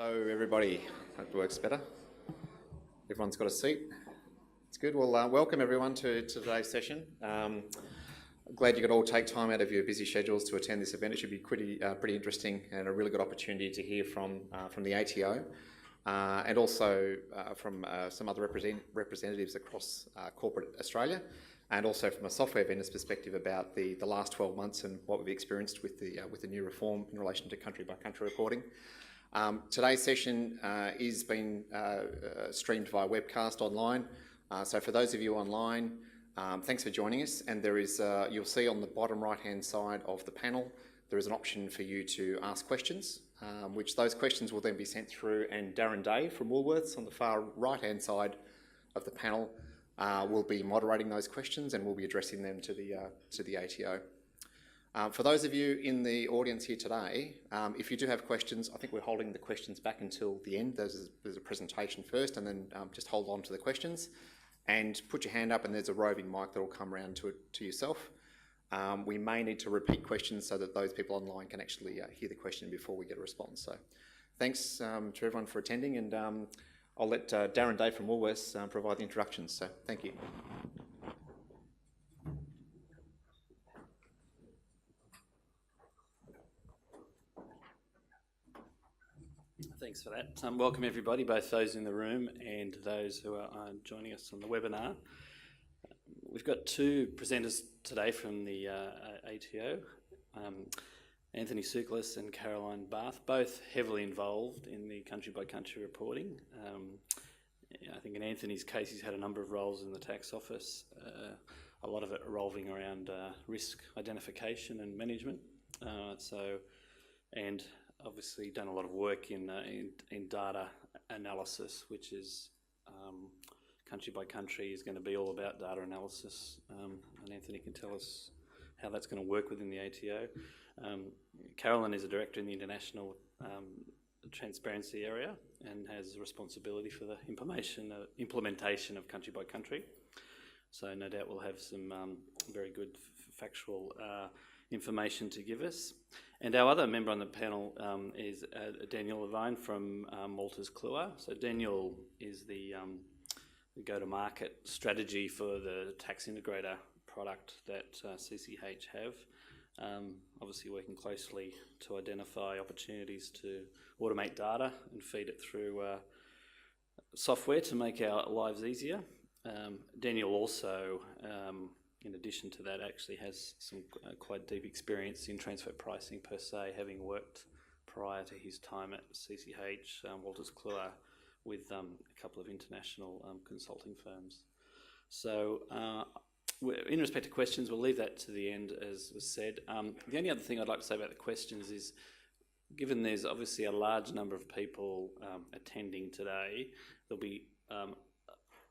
Hello everybody, hope it works better. Everyone's got a seat. It's good. Well, welcome everyone to today's session. Glad you could all take time out of your busy schedules to attend this event. It should be pretty interesting and a really good opportunity to hear from the ATO and also from some other representatives across corporate Australia, and also from a software vendor's perspective about the last 12 months and what we've experienced with the new reform in relation to country by country reporting. Today's session is being streamed via webcast online. So for those of you online, thanks for joining us. And there is, you'll see on the bottom right-hand side of the panel, there is an option for you to ask questions, which those questions will then be sent through, and Darren Day from Woolworths on the far right-hand side of the panel will be moderating those questions, and we'll be addressing them to the ATO. For those of you in the audience here today, if you do have questions, I think we're holding the questions back until the end. There's a presentation first, and then just hold on to the questions and put your hand up, and there's a roving mic that will come around to yourself. We may need to repeat questions so that those people online can actually hear the question before we get a response. So thanks to everyone for attending, and I'll let Darren Day from Woolworths provide the introductions. So thank you. Thanks for that. Welcome everybody, both those in the room and those who are joining us on the webinar. We've got two presenters today from the ATO, Anthony Souklis and Caroline Barth, both heavily involved in the country-by-country reporting. I think in Anthony's case he's had a number of roles in the tax office, a lot of it revolving around risk identification and management. And obviously done a lot of work in data analysis, which is country by country is going to be all about data analysis, and Anthony can tell us how that's going to work within the ATO. Carolyn is a director in the international transparency area and has responsibility for the implementation of country by country. So no doubt we'll have some very good factual information to give us. And our other member on the panel is Daniel Levine from Malta's Clua. So Daniel is the go-to-market strategy for the tax integrator product that CCH have. Obviously working closely to identify opportunities to automate data and feed it through software to make our lives easier. Daniel also, in addition to that, actually has some quite deep experience in transfer pricing per se, having worked prior to his time at CCH, Walters Kluwer, with a couple of international consulting firms. So in respect to questions, we'll leave that to the end, as was said. The only other thing I'd like to say about the questions is, given there's obviously a large number of people attending today, there'll be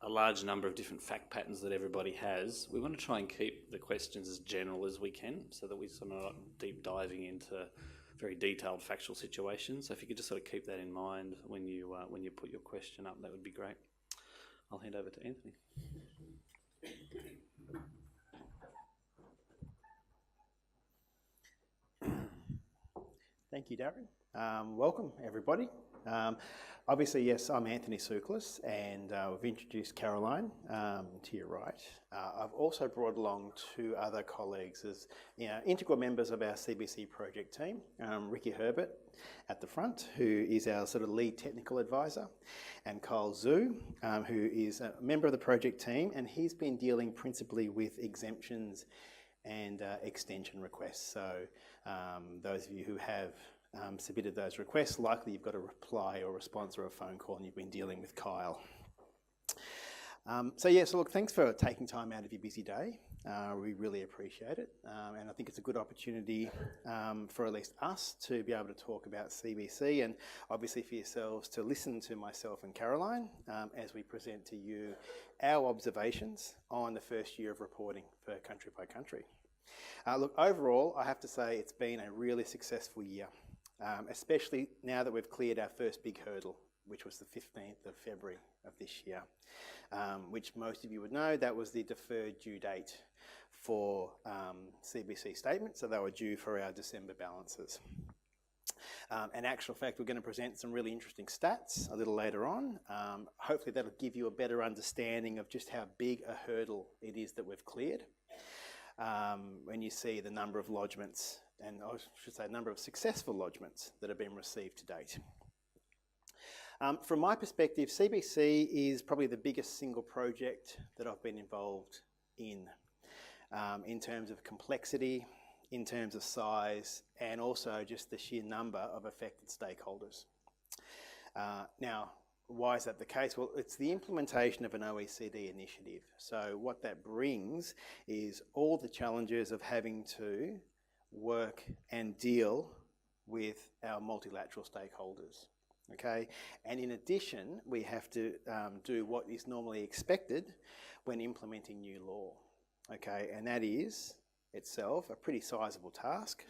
a large number of different fact patterns that everybody has. We want to try and keep the questions as general as we can, so that we're sort of not deep diving into very detailed factual situations. So if you could just sort of keep that in mind when you put your question up, that would be great. I'll hand over to Anthony. Thank you, Darren. Welcome, everybody. Obviously, yes, I'm Anthony Souklis, and we've introduced Caroline to your right. I've also brought along two other colleagues as integral members of our CBC project team. Ricky Herbert at the front, who is our sort of lead technical advisor, and Kyle Zhu, who is a member of the project team, and he's been dealing principally with exemptions and extension requests. So those of you who have submitted those requests, likely you've got a reply or response or a phone call, and you've been dealing with Kyle. So look, thanks for taking time out of your busy day. We really appreciate it, and I think it's a good opportunity for at least us to be able to talk about CBC, and obviously for yourselves to listen to myself and Caroline as we present to you our observations on the first year of reporting for country by country. Look, overall, I have to say it's been a really successful year. Especially now that we've cleared our first big hurdle, which was the 15th of February of this year, which most of you would know, that was the deferred due date for CBC statements, so they were due for our December balances. In actual fact, we're going to present some really interesting stats a little later on. Hopefully that'll give you a better understanding of just how big a hurdle it is that we've cleared. When you see the number of lodgements, and I should say number of successful lodgements that have been received to date. From my perspective, CBC is probably the biggest single project that I've been involved in terms of complexity, in terms of size, and also just the sheer number of affected stakeholders. Now, why is that the case? Well, it's the implementation of an OECD initiative. So what that brings is all the challenges of having to work and deal with our multilateral stakeholders. Okay, and in addition, we have to do what is normally expected when implementing new law. Okay, and that is itself a pretty sizable task,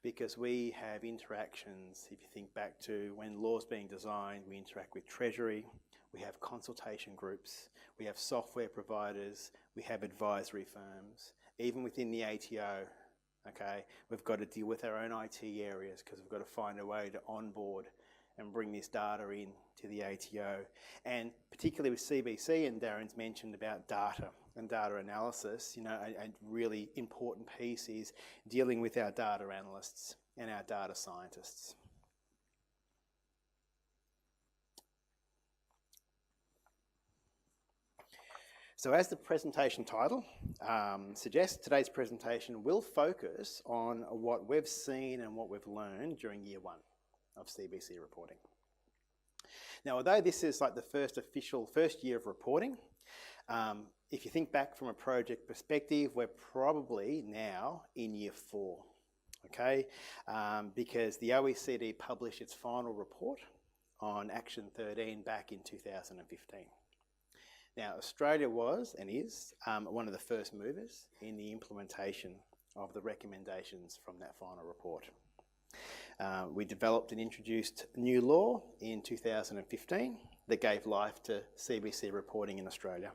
because we have interactions. If you think back to when law's being designed, we interact with Treasury, we have consultation groups, we have software providers, we have advisory firms. Even within the ATO, okay, we've got to deal with our own IT areas because we've got to find a way to onboard and bring this data in to the ATO. And particularly with CBC, and Darren's mentioned about data and data analysis, you know, a really important piece is dealing with our data analysts and our data scientists. So as the presentation title suggests, today's presentation will focus on what we've seen and what we've learned during year one of CBC reporting. Now, although this is like the first year of reporting, if you think back from a project perspective, we're probably now in year 4, okay? Because the OECD published its final report on Action 13 back in 2015. Now, Australia was and is one of the first movers in the implementation of the recommendations from that final report. We developed and introduced new law in 2015 that gave life to CBC reporting in Australia.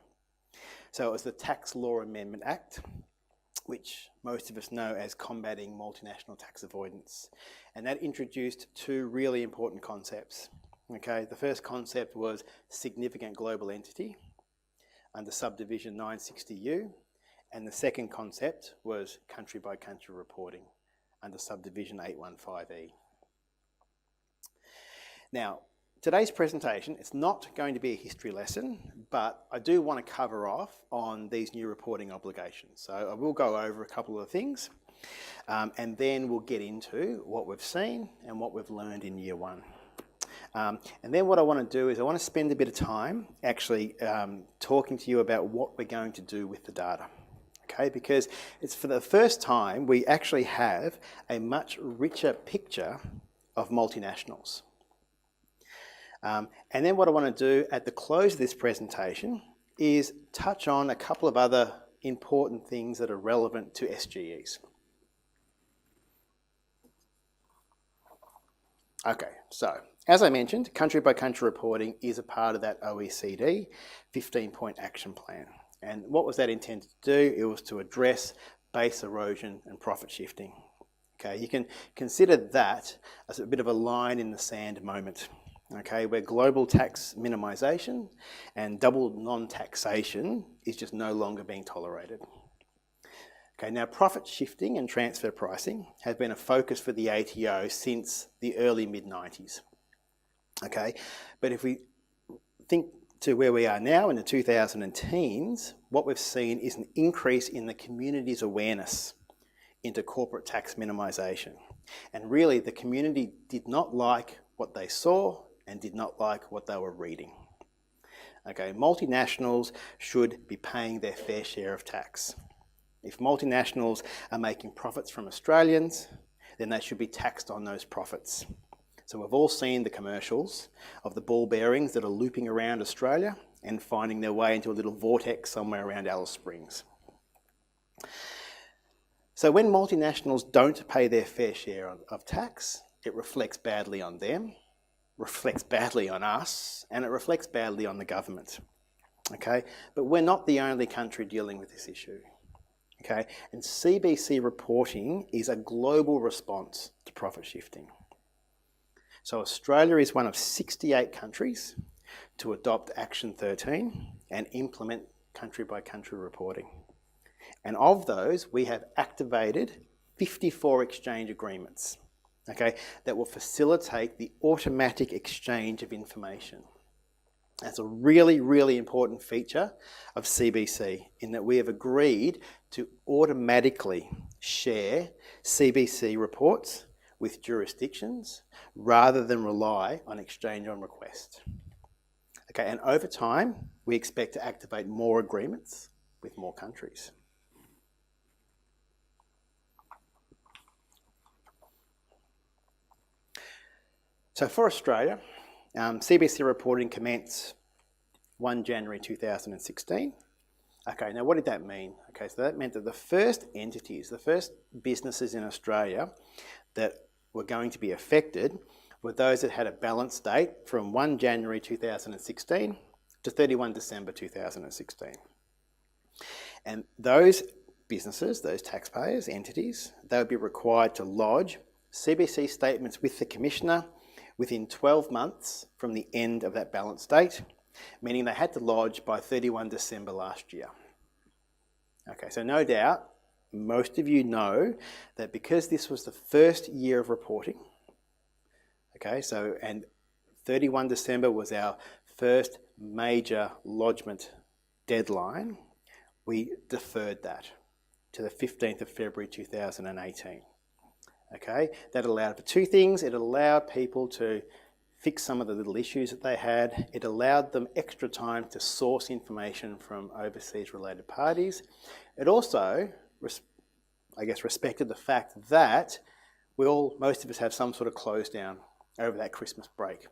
So it was the Tax Law Amendment Act, which most of us know as combating multinational tax avoidance. And that introduced 2 really important concepts. Okay, the first concept was significant global entity under subdivision 960U, and the second concept was country by country reporting under subdivision 815E. Now, today's presentation, it's not going to be a history lesson, but I do want to cover off on these new reporting obligations. So I will go over a couple of things, and then we'll get into what we've seen and what we've learned in year 1. And then what I want to do is I want to spend a bit of time actually talking to you about what we're going to do with the data. Okay, because it's for the first time we actually have a much richer picture of multinationals. And then what I want to do at the close of this presentation is touch on a couple of other important things that are relevant to SGEs. Okay, so as I mentioned, country by country reporting is a part of that OECD 15-point action plan. And what was that intended to do? It was to address base erosion and profit shifting. Okay, you can consider that as a bit of a line in the sand moment. Okay, where global tax minimisation and double non-taxation is just no longer being tolerated. Okay, now profit shifting and transfer pricing have been a focus for the ATO since the early mid-90s. Okay, but if we think to where we are now in the 2010s, what we've seen is an increase in the community's awareness into corporate tax minimisation. And really, the community did not like what they saw and did not like what they were reading. Okay, multinationals should be paying their fair share of tax. If multinationals are making profits from Australians, then they should be taxed on those profits. So we've all seen the commercials of the ball bearings that are looping around Australia and finding their way into a little vortex somewhere around Alice Springs. So when multinationals don't pay their fair share of tax, it reflects badly on them, reflects badly on us, and it reflects badly on the government. Okay, but we're not the only country dealing with this issue. Okay, and CBC reporting is a global response to profit shifting. So Australia is one of 68 countries to adopt Action 13 and implement country-by-country reporting. And of those, we have activated 54 exchange agreements, okay, that will facilitate the automatic exchange of information. That's a really, really important feature of CBC in that we have agreed to automatically share CBC reports with jurisdictions rather than rely on exchange on request. Okay, and over time, we expect to activate more agreements with more countries. So for Australia, CBC reporting commenced 1 January 2016. Okay, now what did that mean? Okay, so that meant that the first entities, the first businesses in Australia that were going to be affected were those that had a balance date from 1 January 2016 to 31 December 2016. And those businesses, those taxpayers, entities, they would be required to lodge CBC statements with the Commissioner within 12 months from the end of that balance date, meaning they had to lodge by 31 December last year. Okay, so no doubt, most of you know that because this was the first year of reporting, okay, so, and 31 December was our first major lodgement deadline, we deferred that to the 15th of February 2018. Okay, that allowed for two things. It allowed people to fix some of the little issues that they had. It allowed them extra time to source information from overseas related parties. It also, I guess, respected the fact that most of us have some sort of close down over that Christmas break.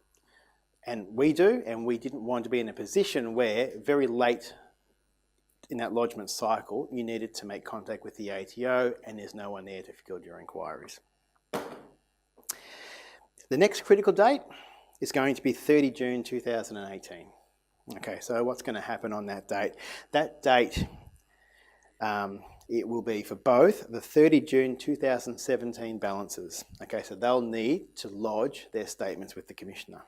And we do, and we didn't want to be in a position where very late in that lodgement cycle, you needed to make contact with the ATO and there's no one there to field your inquiries. The next critical date is going to be 30 June 2018. Okay, so what's going to happen on that date? That date, it will be for both the 30 June 2017 balances. Okay, so they'll need to lodge their statements with the Commissioner.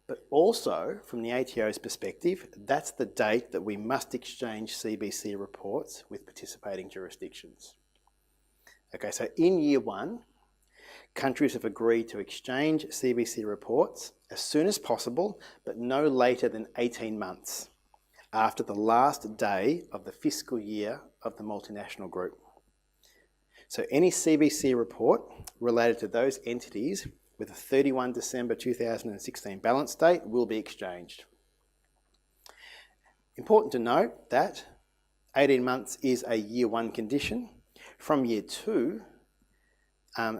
But also, from the ATO's perspective, that's the date that we must exchange CBC reports with participating jurisdictions. Okay, so in year one, countries have agreed to exchange CBC reports as soon as possible, but no later than 18 months after the last day of the fiscal year of the multinational group. So any CBC report related to those entities with a 31 December 2016 balance date will be exchanged. Important to note that 18 months is a year one condition. From year two,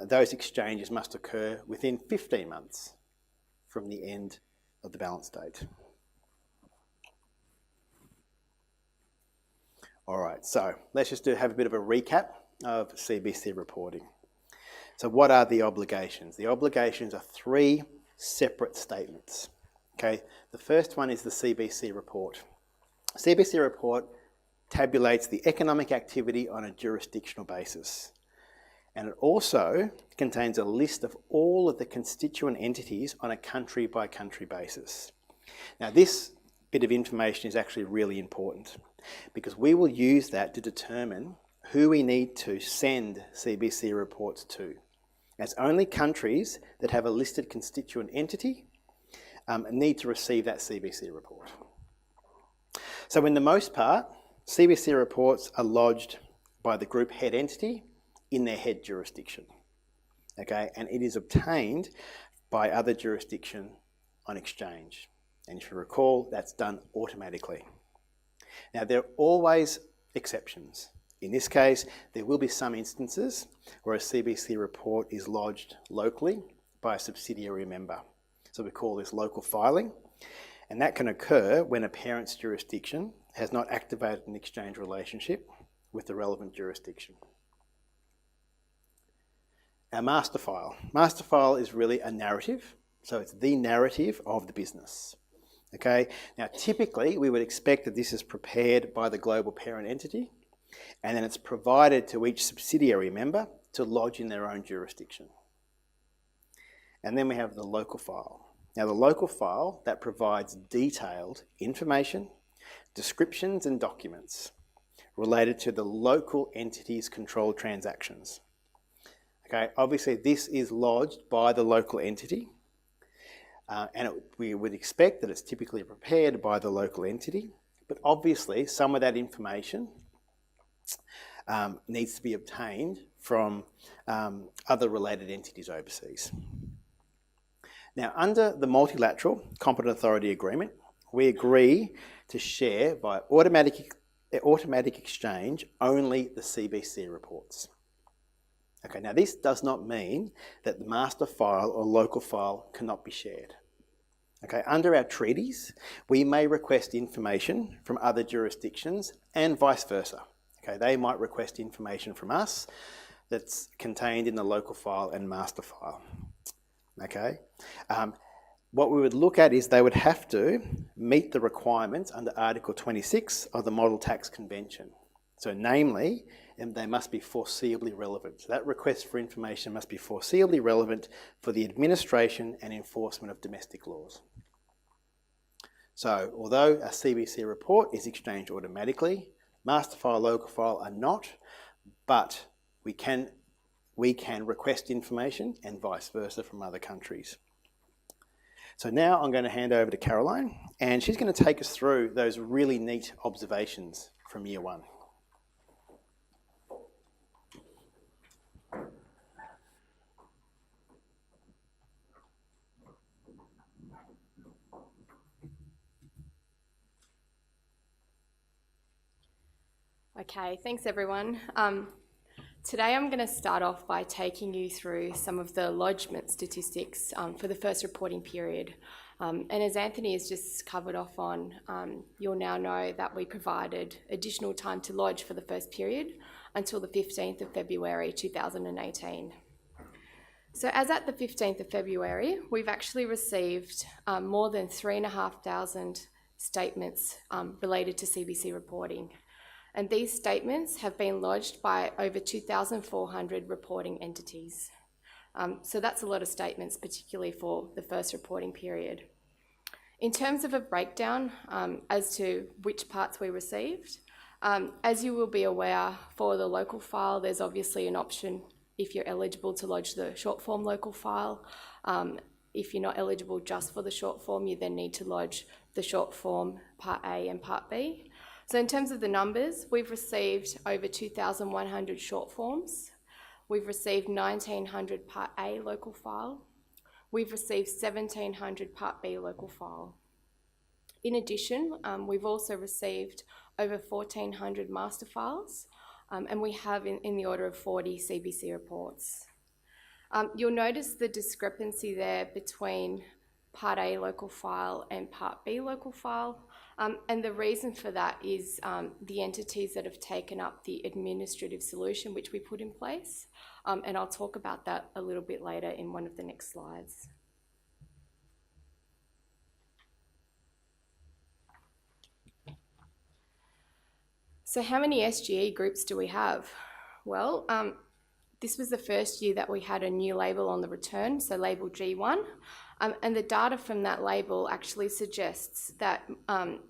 those exchanges must occur within 15 months from the end of the balance date. All right, so let's just have a bit of a recap of CBC reporting. So what are the obligations? The obligations are three separate statements. Okay, the first one is the CBC report. CBC report tabulates the economic activity on a jurisdictional basis. And it also contains a list of all of the constituent entities on a country-by-country basis. Now, this bit of information is actually really important because we will use that to determine who we need to send CBC reports to. As only countries that have a listed constituent entity need to receive that CBC report. So in the most part, CBC reports are lodged by the group head entity in their head jurisdiction, okay? And it is obtained by other jurisdiction on exchange. And if you recall, that's done automatically. Now, there are always exceptions. In this case, there will be some instances where a CBC report is lodged locally by a subsidiary member. So we call this local filing. And that can occur when a parent's jurisdiction has not activated an exchange relationship with the relevant jurisdiction. Our master file. Master file is really a narrative. So it's the narrative of the business. Okay. Now, typically, we would expect that this is prepared by the global parent entity, and then it's provided to each subsidiary member to lodge in their own jurisdiction. And then we have the local file. Now the local file, that provides detailed information, descriptions and documents related to the local entity's controlled transactions. Okay, obviously this is lodged by the local entity, and we would expect that it's typically prepared by the local entity, but obviously some of that information needs to be obtained from other related entities overseas. Now, under the Multilateral Competent Authority Agreement, we agree to share by automatic exchange only the CBC reports. Okay, now this does not mean that the master file or local file cannot be shared. Okay, under our treaties, we may request information from other jurisdictions and vice versa. Okay, they might request information from us that's contained in the local file and master file. Okay, what we would look at is they would have to meet the requirements under Article 26 of the Model Tax Convention. So namely, they must be foreseeably relevant. So that request for information must be foreseeably relevant for the administration and enforcement of domestic laws. So although a CBC report is exchanged automatically, master file, local file are not, but we can request information and vice versa from other countries. So now I'm going to hand over to Caroline, and she's going to take us through those really neat observations from year one. Okay, thanks everyone. Today I'm going to start off by taking you through some of the lodgement statistics for the first reporting period. And as Anthony has just covered off on, you'll now know that we provided additional time to lodge for the first period until the 15th of February 2018. So as at the 15th of February, we've actually received more than 3,500 statements related to CBC reporting. And these statements have been lodged by over 2,400 reporting entities. So that's a lot of statements, particularly for the first reporting period. In terms of a breakdown as to which parts we received, as you will be aware, for the local file, there's obviously an option if you're eligible to lodge the short form local file. If you're not eligible just for the short form, you then need to lodge the short form Part A and Part B. So in terms of the numbers, we've received over 2,100 short forms. We've received 1,900 Part A local file. We've received 1,700 Part B local file. In addition, we've also received over 1,400 master files, and we have in the order of 40 CBC reports. You'll notice the discrepancy there between Part A local file and Part B local file. And the reason for that is the entities that have taken up the administrative solution which we put in place, and I'll talk about that a little bit later in one of the next slides. So how many SGE groups do we have? Well, this was the first year that we had a new label on the return, so label G1. And the data from that label actually suggests that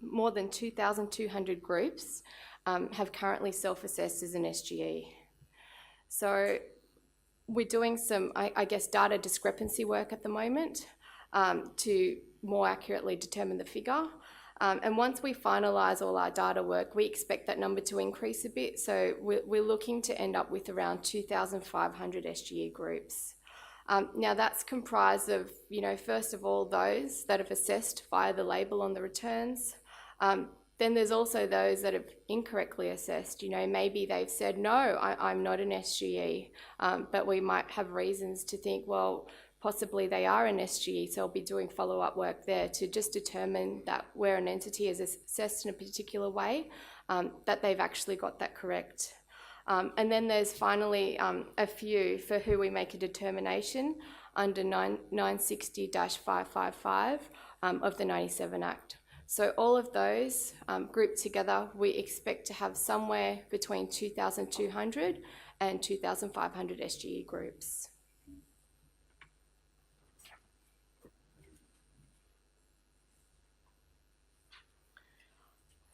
more than 2,200 groups have currently self-assessed as an SGE. So we're doing some, I guess, data discrepancy work at the moment to more accurately determine the figure. And once we finalise all our data work, we expect that number to increase a bit. So we're looking to end up with around 2,500 SGE groups. Now that's comprised of, first of all, those that have assessed via the label on the returns. Then there's also those that have incorrectly assessed. Maybe they've said, no, I'm not an SGE, but we might have reasons to think, well, possibly they are an SGE, so I'll be doing follow-up work there to just determine that where an entity is assessed in a particular way, that they've actually got that correct. And then there's finally a few for who we make a determination under 960-555 of the 97 Act. So all of those grouped together, we expect to have somewhere between 2,200 and 2,500 SGE groups.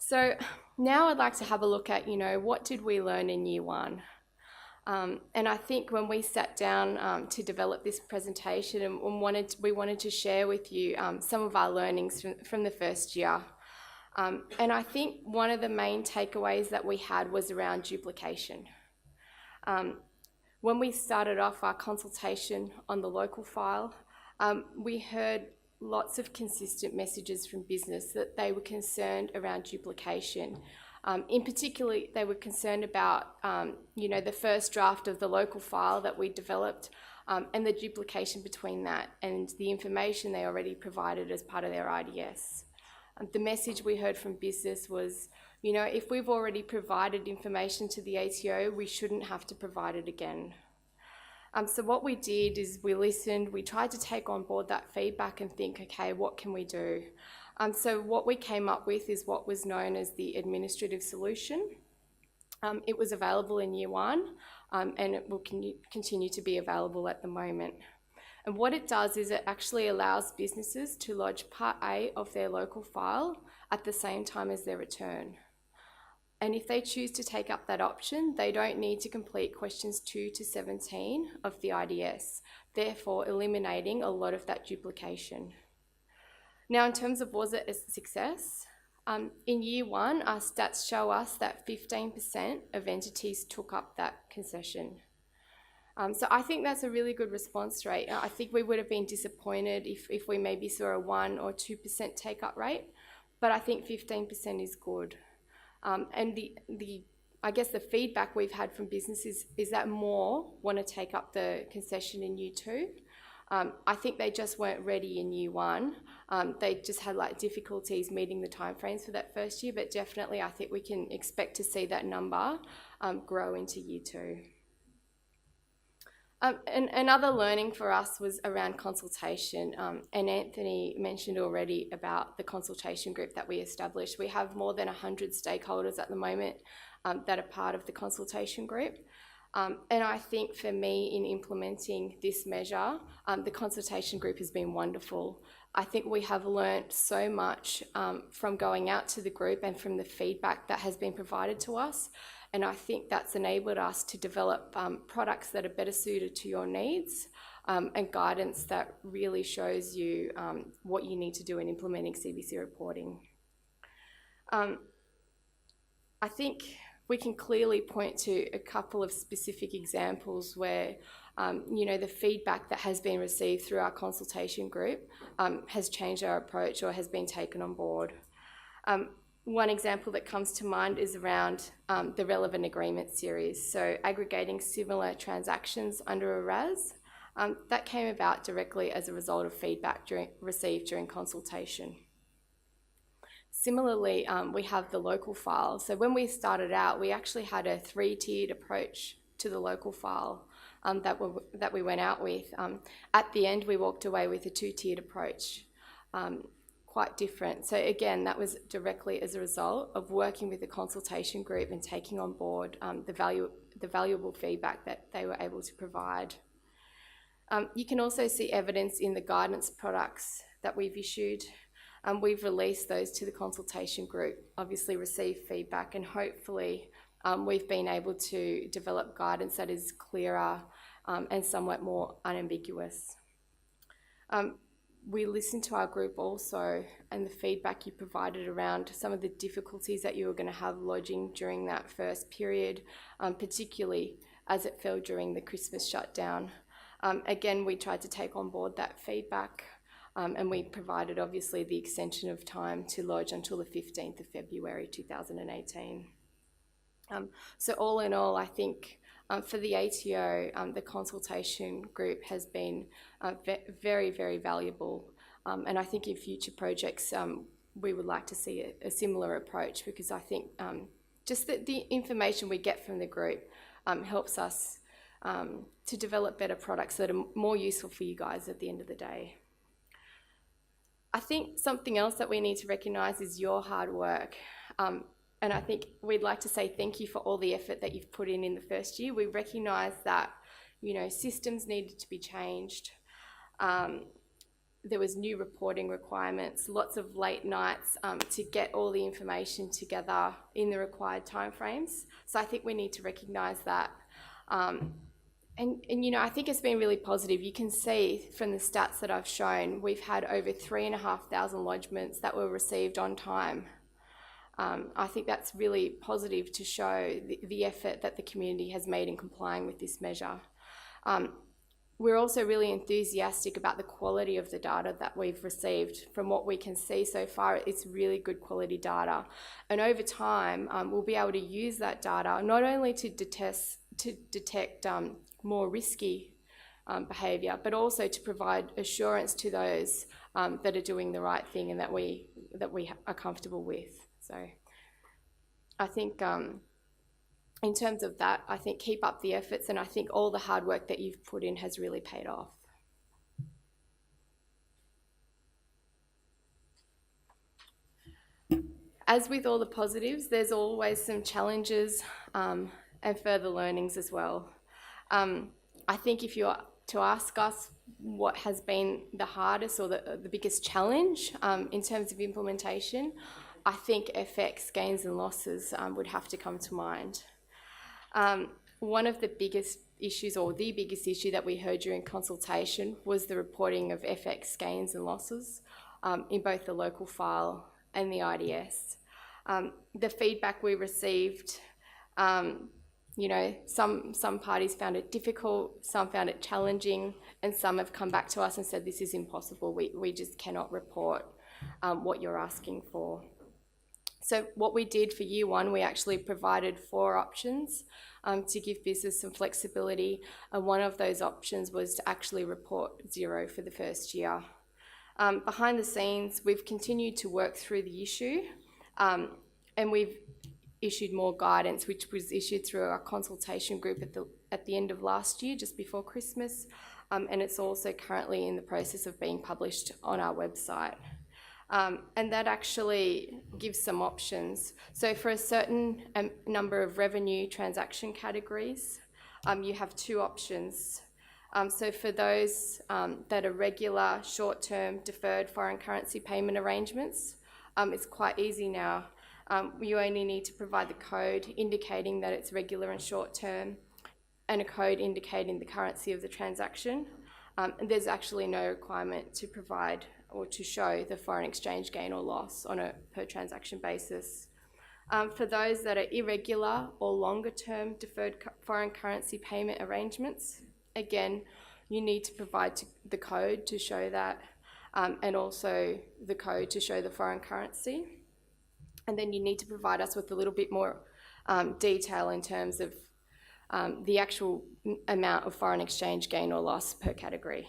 So now I'd like to have a look at, what did we learn in year one? And I think when we sat down to develop this presentation and we wanted to share with you some of our learnings from the first year. And I think one of the main takeaways that we had was around duplication. When we started off our consultation on the local file, we heard lots of consistent messages from business that they were concerned around duplication. In particular, they were concerned about, the first draft of the local file that we developed and the duplication between that and the information they already provided as part of their IDS. The message we heard from business was, if we've already provided information to the ATO, we shouldn't have to provide it again. So what we did is we listened, we tried to take on board that feedback and think, okay, what can we do? So what we came up with is what was known as the administrative solution. It was available in year one, and it will continue to be available at the moment. And what it does is it actually allows businesses to lodge Part A of their local file at the same time as their return. And if they choose to take up that option, they don't need to complete questions 2 to 17 of the IDS, therefore eliminating a lot of that duplication. Now, in terms of was it a success? In year one, our stats show us that 15% of entities took up that concession. So I think that's a really good response rate. I think we would have been disappointed if we maybe saw a 1 or 2% take-up rate, but I think 15% is good. And I guess the feedback we've had from businesses is that more want to take up the concession in year two. I think they just weren't ready in year one. They just had difficulties meeting the timeframes for that first year, but definitely I think we can expect to see that number grow into year two. And another learning for us was around consultation, and Anthony mentioned already about the consultation group that we established. We have more than 100 stakeholders at the moment that are part of the consultation group. And I think for me, in implementing this measure, the consultation group has been wonderful. I think we have learnt so much from going out to the group and from the feedback that has been provided to us. And I think that's enabled us to develop products that are better suited to your needs and guidance that really shows you what you need to do in implementing CBC reporting. I think we can clearly point to a couple of specific examples where, the feedback that has been received through our consultation group has changed our approach or has been taken on board. One example that comes to mind is around the relevant agreement series. So aggregating similar transactions under a RAS, that came about directly as a result of feedback received during consultation. Similarly, we have the local file. So when we started out, we actually had a 3-tiered approach to the local file that we went out with. At the end, we walked away with a 2-tiered approach, quite different. So again, that was directly as a result of working with the consultation group and taking on board the valuable feedback that they were able to provide. You can also see evidence in the guidance products that we've issued. We've released those to the consultation group, obviously received feedback, and hopefully we've been able to develop guidance that is clearer and somewhat more unambiguous. We listened to our group also and the feedback you provided around some of the difficulties that you were going to have lodging during that first period, particularly as it fell during the Christmas shutdown. Again, we tried to take on board that feedback. And we provided, obviously, the extension of time to lodge until the 15th of February 2018. So all in all, I think for the ATO, the consultation group has been very, very valuable. And I think in future projects, we would like to see a similar approach, because I think just that the information we get from the group helps us to develop better products that are more useful for you guys at the end of the day. I think something else that we need to recognise is your hard work. And I think we'd like to say thank you for all the effort that you've put in the first year. We recognise that, systems needed to be changed. there was new reporting requirements, lots of late nights to get all the information together in the required timeframes. So I think we need to recognise that. And you know, I think it's been really positive. You can see from the stats that I've shown, we've had over 3,500 lodgements that were received on time. I think that's really positive to show the effort that the community has made in complying with this measure. We're also really enthusiastic about the quality of the data that we've received. From what we can see so far, it's really good quality data. And over time, we'll be able to use that data not only to detect more risky behaviour, but also to provide assurance to those that are doing the right thing and that we are comfortable with. So I think in terms of that, I think keep up the efforts, and I think all the hard work that you've put in has really paid off. As with all the positives, there's always some challenges and further learnings as well. I think if you are to ask us what has been the hardest or the biggest challenge in terms of implementation, I think FX gains and losses would have to come to mind. One of the biggest issues, or the biggest issue that we heard during consultation, was the reporting of FX gains and losses in both the local file and the IDS. The feedback we received, you know, some parties found it difficult, some found it challenging, and some have come back to us and said this is impossible, we just cannot report what you're asking for. So what we did for year one, we actually provided 4 options to give business some flexibility, and one of those options was to actually report 0 for the first year. Behind the scenes, we've continued to work through the issue, and we've issued more guidance, which was issued through our consultation group at the end of last year, just before Christmas, and it's also currently in the process of being published on our website. And that actually gives some options. So for a certain number of revenue transaction categories, you have 2 options. So for those that are regular, short-term, deferred foreign currency payment arrangements, it's quite easy now. You only need to provide the code indicating that it's regular and short-term, and a code indicating the currency of the transaction. And there's actually no requirement to provide or to show the foreign exchange gain or loss on a per transaction basis. For those that are irregular or longer term deferred foreign currency payment arrangements, again, you need to provide the code to show that, and also the code to show the foreign currency. And then you need to provide us with a little bit more detail in terms of the actual amount of foreign exchange gain or loss per category.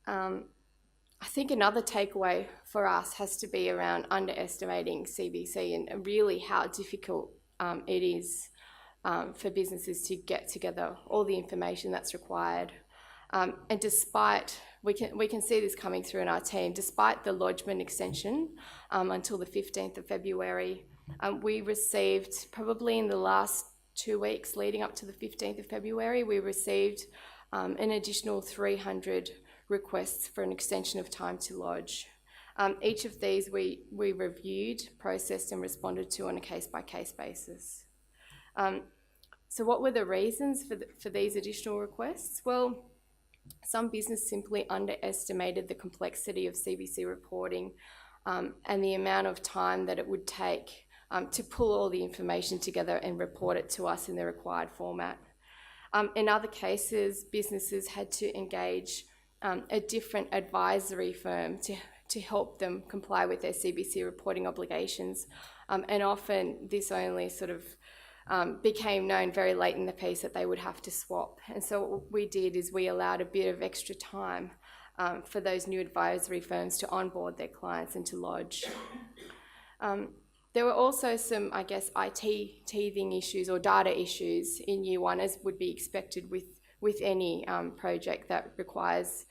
I think another takeaway for us has to be around underestimating CBC and really how difficult it is for businesses to get together all the information that's required. And despite, we can see this coming through in our team, despite the lodgement extension until the 15th of February, we received, probably in the last 2 weeks leading up to the 15th of February, we received an additional 300 requests for an extension of time to lodge. Each of these we reviewed, processed and responded to on a case-by-case basis. So what were the reasons for these additional requests? Well, some business simply underestimated the complexity of CBC reporting and the amount of time that it would take to pull all the information together and report it to us in the required format. In other cases, businesses had to engage a different advisory firm to help them comply with their CBC reporting obligations, and often this only sort of became known very late in the piece that they would have to swap. And so what we did is we allowed a bit of extra time for those new advisory firms to onboard their clients and to lodge. There were also some, I guess, IT teething issues or data issues in year one, as would be expected with any project that requires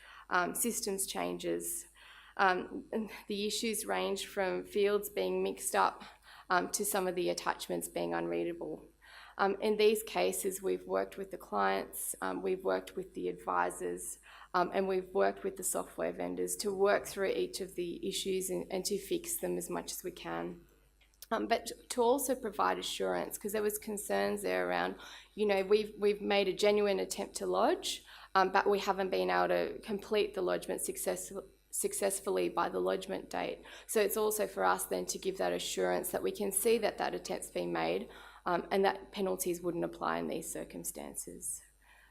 systems changes. The issues range from fields being mixed up to some of the attachments being unreadable. In these cases, we've worked with the clients, we've worked with the advisors, and we've worked with the software vendors to work through each of the issues and to fix them as much as we can. But to also provide assurance, because there was concerns there around, you know, we've made a genuine attempt to lodge, but we haven't been able to complete the lodgement successfully by the lodgement date. So it's also for us then to give that assurance that we can see that that attempt's been made, and that penalties wouldn't apply in these circumstances.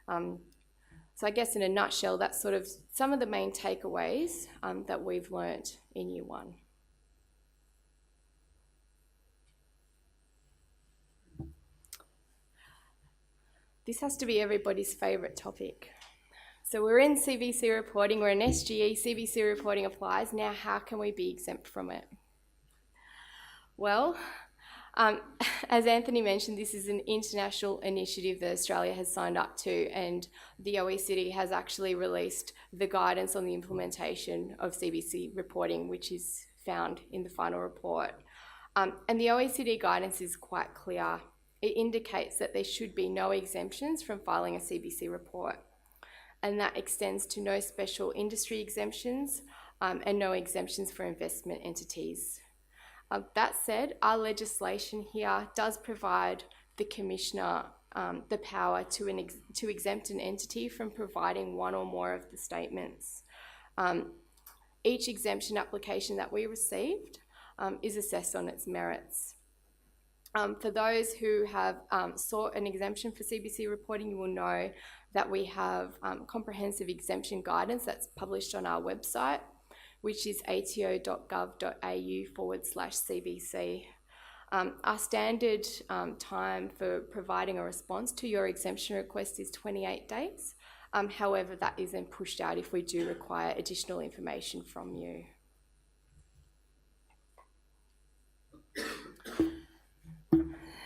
So I guess in a nutshell, that's sort of some of the main takeaways that we've learnt in Year 1. This has to be everybody's favourite topic. So we're in CBC reporting, we're in SGE, CBC reporting applies. Now how can we be exempt from it? Well, as Anthony mentioned, this is an international initiative that Australia has signed up to, and the OECD has actually released the guidance on the implementation of CBC reporting, which is found in the final report. And the OECD guidance is quite clear. It indicates that there should be no exemptions from filing a CBC report, and that extends to no special industry exemptions and no exemptions for investment entities. That said, our legislation here does provide the Commissioner the power to exempt an entity from providing one or more of the statements. Each exemption application that we received is assessed on its merits. For those who have sought an exemption for CBC reporting, you will know that we have comprehensive exemption guidance that's published on our website, which is ato.gov.au/CBC. Our standard time for providing a response to your exemption request is 28 days. However, that is then pushed out if we do require additional information from you.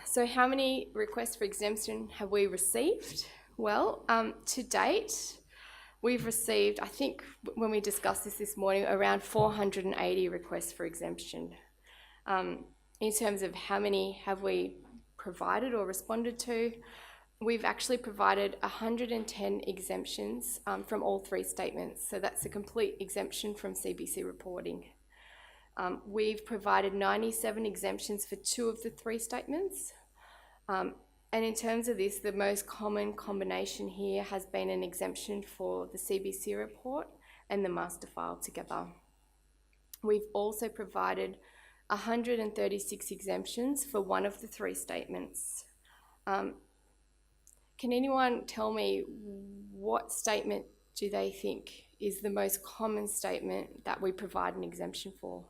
So how many requests for exemption have we received? Well, to date, we've received, I think when we discussed this morning, around 480 requests for exemption. In terms of how many have we provided or responded to, we've actually provided 110 exemptions from all 3 statements. So that's a complete exemption from CBC reporting. We've provided 97 exemptions for 2 of the 3 statements. And in terms of this, the most common combination here has been an exemption for the CBC report and the master file together. We've also provided 136 exemptions for 1 of the 3 statements. Can anyone tell me what statement do they think is the most common statement that we provide an exemption for?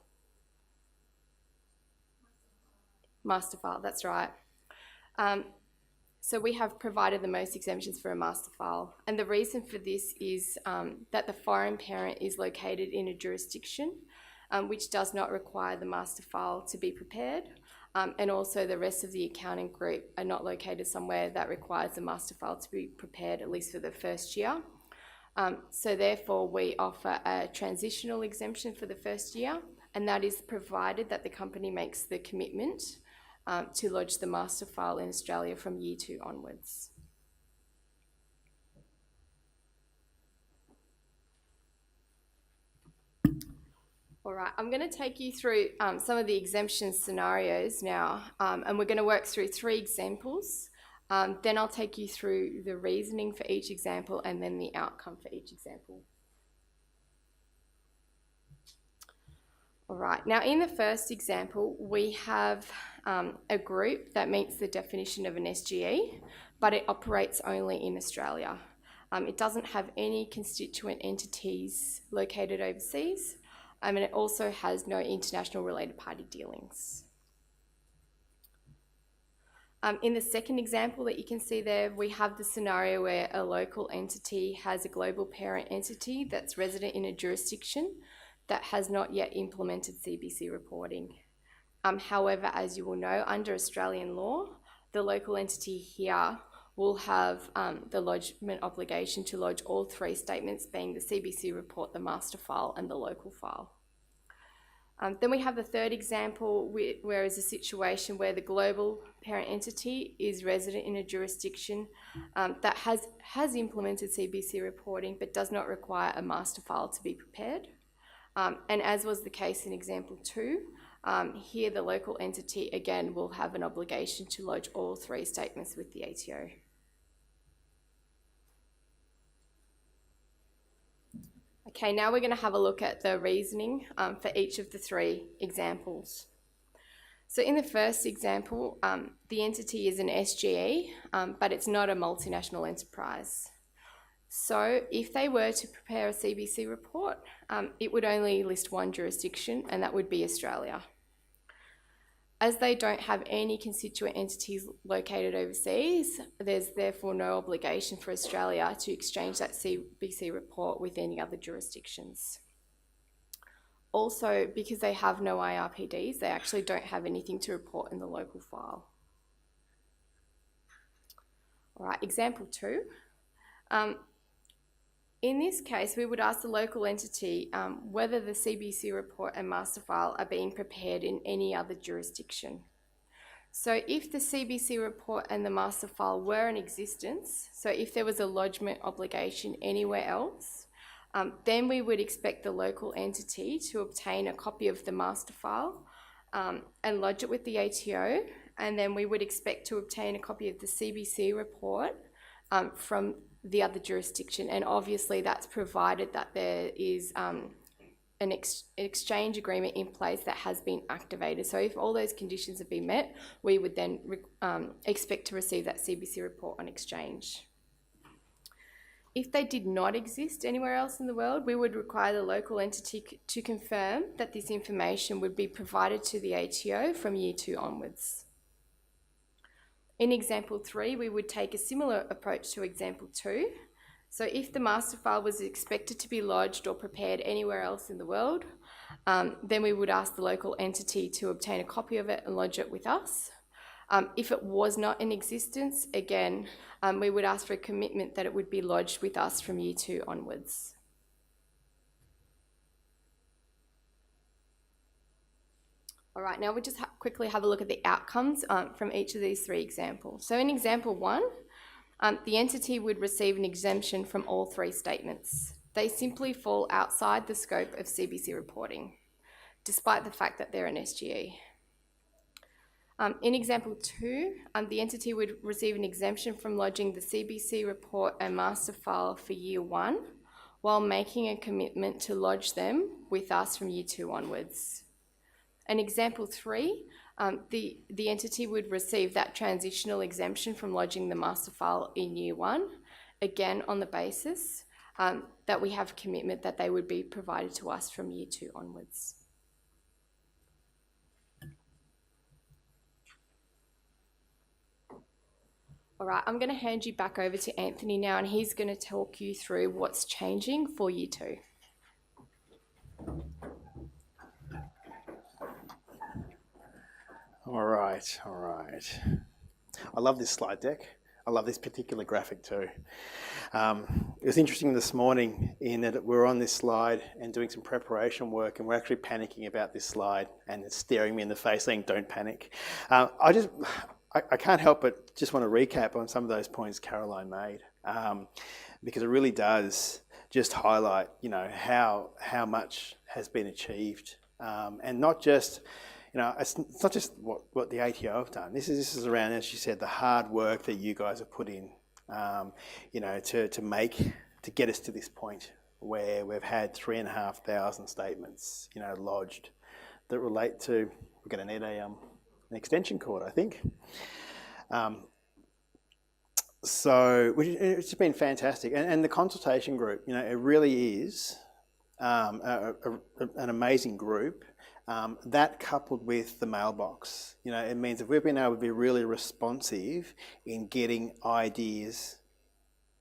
Master file, that's right. So we have provided the most exemptions for a master file, and the reason for this is that the foreign parent is located in a jurisdiction which does not require the master file to be prepared, and also the rest of the accounting group are not located somewhere that requires the master file to be prepared, at least for the first year. So therefore we offer a transitional exemption for the first year, and that is provided that the company makes the commitment to lodge the master file in Australia from Year 2 onwards. All right, I'm going to take you through some of the exemption scenarios now, and we're going to work through 3 examples. Then I'll take you through the reasoning for each example and then the outcome for each example. All right, now in the first example, we have a group that meets the definition of an SGE, but it operates only in Australia. It doesn't have any constituent entities located overseas, and it also has no international related party dealings. In the second example that you can see there, we have the scenario where a local entity has a global parent entity that's resident in a jurisdiction that has not yet implemented CBC reporting. However, as you will know, under Australian law, the local entity here will have the lodgement obligation to lodge all 3 statements, being the CBC report, the master file and the local file. Then we have the third example, where is a situation where the global parent entity is resident in a jurisdiction that has implemented CBC reporting but does not require a master file to be prepared. And as was the case in example 2, here the local entity again will have an obligation to lodge all 3 statements with the ATO. Okay, now we're going to have a look at the reasoning for each of the 3 examples. So in the first example, the entity is an SGE, but it's not a multinational enterprise. So if they were to prepare a CBC report, it would only list 1 jurisdiction, and that would be Australia. As they don't have any constituent entities located overseas, there's therefore no obligation for Australia to exchange that CBC report with any other jurisdictions. Also, because they have no IRPDs, they actually don't have anything to report in the local file. All right, example 2. In this case, we would ask the local entity whether the CBC report and master file are being prepared in any other jurisdiction. So if the CBC report and the master file were in existence, so if there was a lodgement obligation anywhere else, then we would expect the local entity to obtain a copy of the master file and lodge it with the ATO, and then we would expect to obtain a copy of the CBC report from the other jurisdiction, and obviously that's provided that there is an exchange agreement in place that has been activated. So if all those conditions have been met, we would then expect to receive that CBC report on exchange. If they did not exist anywhere else in the world, we would require the local entity to confirm that this information would be provided to the ATO from year 2 onwards. In example 3, we would take a similar approach to example 2. So if the master file was expected to be lodged or prepared anywhere else in the world, then we would ask the local entity to obtain a copy of it and lodge it with us. If it was not in existence, again, we would ask for a commitment that it would be lodged with us from year 2 onwards. All right, now we'll just quickly have a look at the outcomes from each of these 3 examples. So in example 1, the entity would receive an exemption from all 3 statements. They simply fall outside the scope of CBC reporting, despite the fact that they're an SGE. In example 2, the entity would receive an exemption from lodging the CBC report and master file for year 1, while making a commitment to lodge them with us from year 2 onwards. In example 3, the entity would receive that transitional exemption from lodging the master file in year 1, again on the basis that we have commitment that they would be provided to us from year 2 onwards. All right, I'm going to hand you back over to Anthony now, and he's going to talk you through what's changing for year 2. All right. I love this slide deck. I love this particular graphic too. It was interesting this morning in that we're on this slide and doing some preparation work, and we're actually panicking about this slide, and it's staring me in the face saying, "Don't panic." I can't help but just want to recap on some of those points Caroline made, because it really does just highlight, how much has been achieved, and not just. It's not just what the ATO have done. This is around, as you said, the hard work that you guys have put in, to get us to this point where we've had 3,500 statements, lodged that relate to. We're going to need an extension cord, I think. So it's been fantastic, and the consultation group, it really is an amazing group. That coupled with the mailbox, it means that we've been able to be really responsive in getting ideas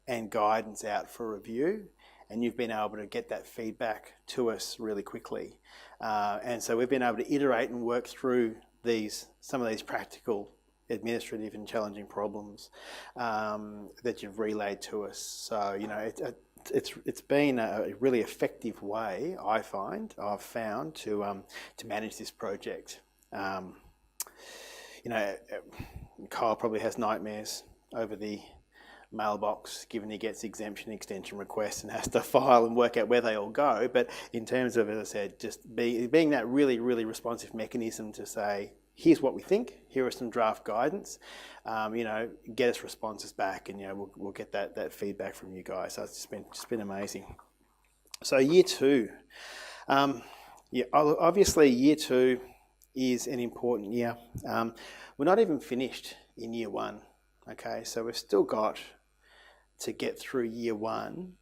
and guidance out for review, and you've been able to get that feedback to us really quickly. And so we've been able to iterate and work through some of these practical, administrative and challenging problems that you've relayed to us. So, it's been a really effective way I've found to manage this project. Kyle probably has nightmares over the mailbox, given he gets exemption extension requests and has to file and work out where they all go. But in terms of, as I said, just being that really, really responsive mechanism to say, here's what we think, here are some draft guidance, get us responses back, and we'll get that feedback from you guys. So it's just been amazing. So year two, obviously year two is an important year. We're not even finished in year one. Okay, so we've still got to get through year one,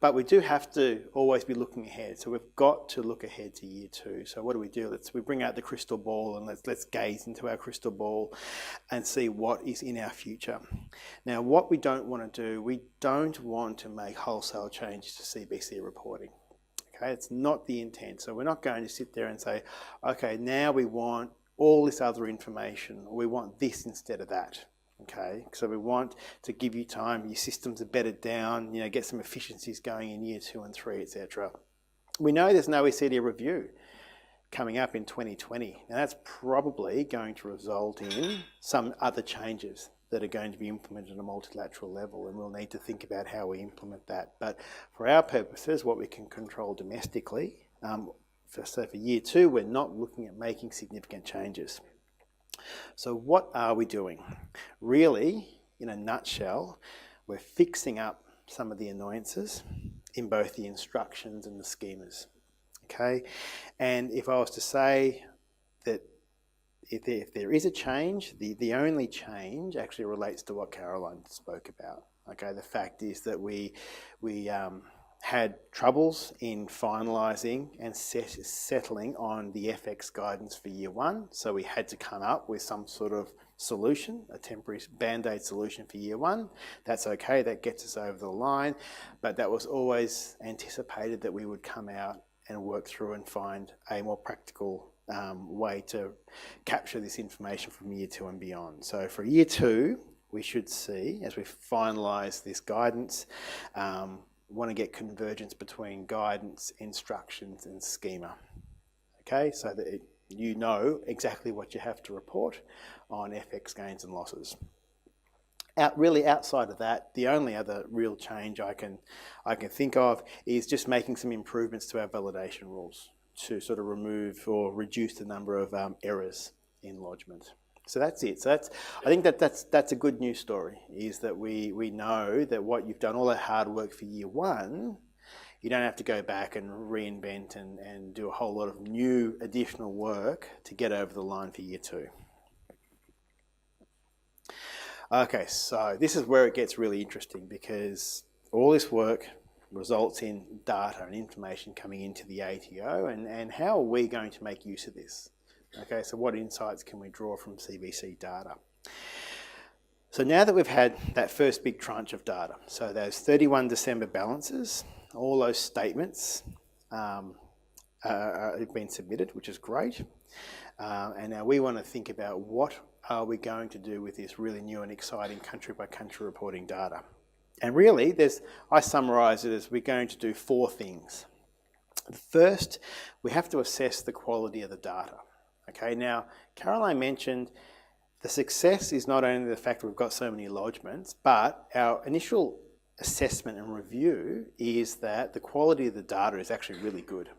but we do have to always be looking ahead. So we've got to look ahead to year two. So what do? We bring out the crystal ball and let's gaze into our crystal ball and see what is in our future. Now, what we don't want to do, we don't want to make wholesale changes to CBC reporting. Okay, it's not the intent. So we're not going to sit there and say, okay, now we want all this other information, or we want this instead of that. Okay, so we want to give you time, your systems are bedded down, get some efficiencies going in year 2 and 3, etc. We know there's no OECD review coming up in 2020. Now that's probably going to result in some other changes that are going to be implemented at a multilateral level, and we'll need to think about how we implement that. But for our purposes, what we can control domestically, for year 2, we're not looking at making significant changes. So what are we doing? Really, in a nutshell, we're fixing up some of the annoyances in both the instructions and the schemas. Okay, and if I was to say that if there is a change, the only change actually relates to what Caroline spoke about. Okay, the fact is that we had troubles in finalising and settling on the FX guidance for year 1, so we had to come up with some sort of solution, a temporary band-aid solution for year 1. That's okay, that gets us over the line, but that was always anticipated that we would come out and work through and find a more practical way to capture this information from year 2 and beyond. So for year 2, we should see, as we finalise this guidance, want to get convergence between guidance, instructions and schema. Okay, so that you know exactly what you have to report on FX gains and losses. Really outside of that, the only other real change I can think of is just making some improvements to our validation rules to sort of remove or reduce the number of errors in lodgement. So that's it. So I think that's a good news story, is that we know that what you've done, all that hard work for year 1, you don't have to go back and reinvent and do a whole lot of new additional work to get over the line for year 2. Okay, so this is where it gets really interesting, because all this work results in data and information coming into the ATO, and how are we going to make use of this? Okay, so what insights can we draw from CBC data? So now that we've had that first big tranche of data, so those 31 December balances, all those statements have been submitted, which is great. And now we want to think about what are we going to do with this really new and exciting country by country reporting data. And really, I summarise it as we're going to do 4 things. First, we have to assess the quality of the data. Okay, now Caroline mentioned the success is not only the fact that we've got so many lodgements, but our initial assessment and review is that the quality of the data is actually really good.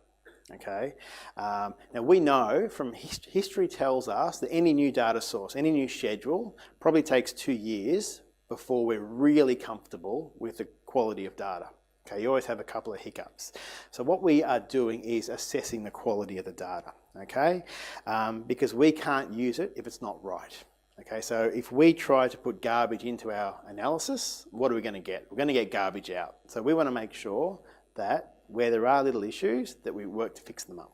Okay, now we know from history tells us that any new data source, any new schedule probably takes 2 years before we're really comfortable with the quality of data. Okay, you always have a couple of hiccups. So what we are doing is assessing the quality of the data, okay? Because we can't use it if it's not right. Okay, so if we try to put garbage into our analysis, what are we going to get? We're going to get garbage out. So we want to make sure that where there are little issues, that we work to fix them up.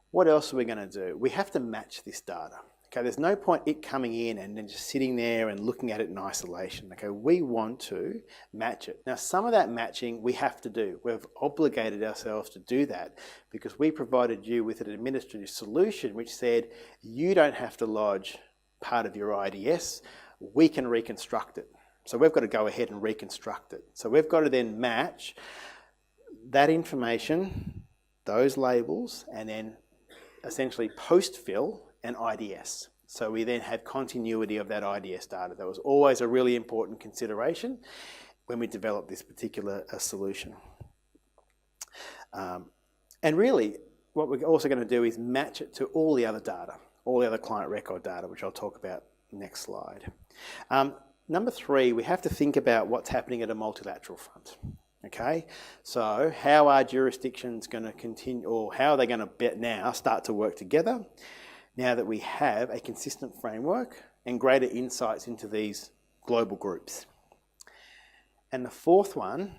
What else are we going to do? We have to match this data. Okay, there's no point it coming in and then just sitting there and looking at it in isolation. Okay, we want to match it. Now, some of that matching we have to do. We've obligated ourselves to do that because we provided you with an administrative solution which said you don't have to lodge part of your IDS. We can reconstruct it. So we've got to go ahead and reconstruct it. So we've got to then match that information, those labels, and then essentially post-fill an IDS. So we then have continuity of that IDS data. That was always a really important consideration when we developed this particular solution. And really, what we're also going to do is match it to all the other data, all the other client record data, which I'll talk about next slide. Number 3, we have to think about what's happening at a multilateral front. Okay, so how are jurisdictions going to continue, or how are they going to now start to work together now that we have a consistent framework and greater insights into these global groups? And the 4th one,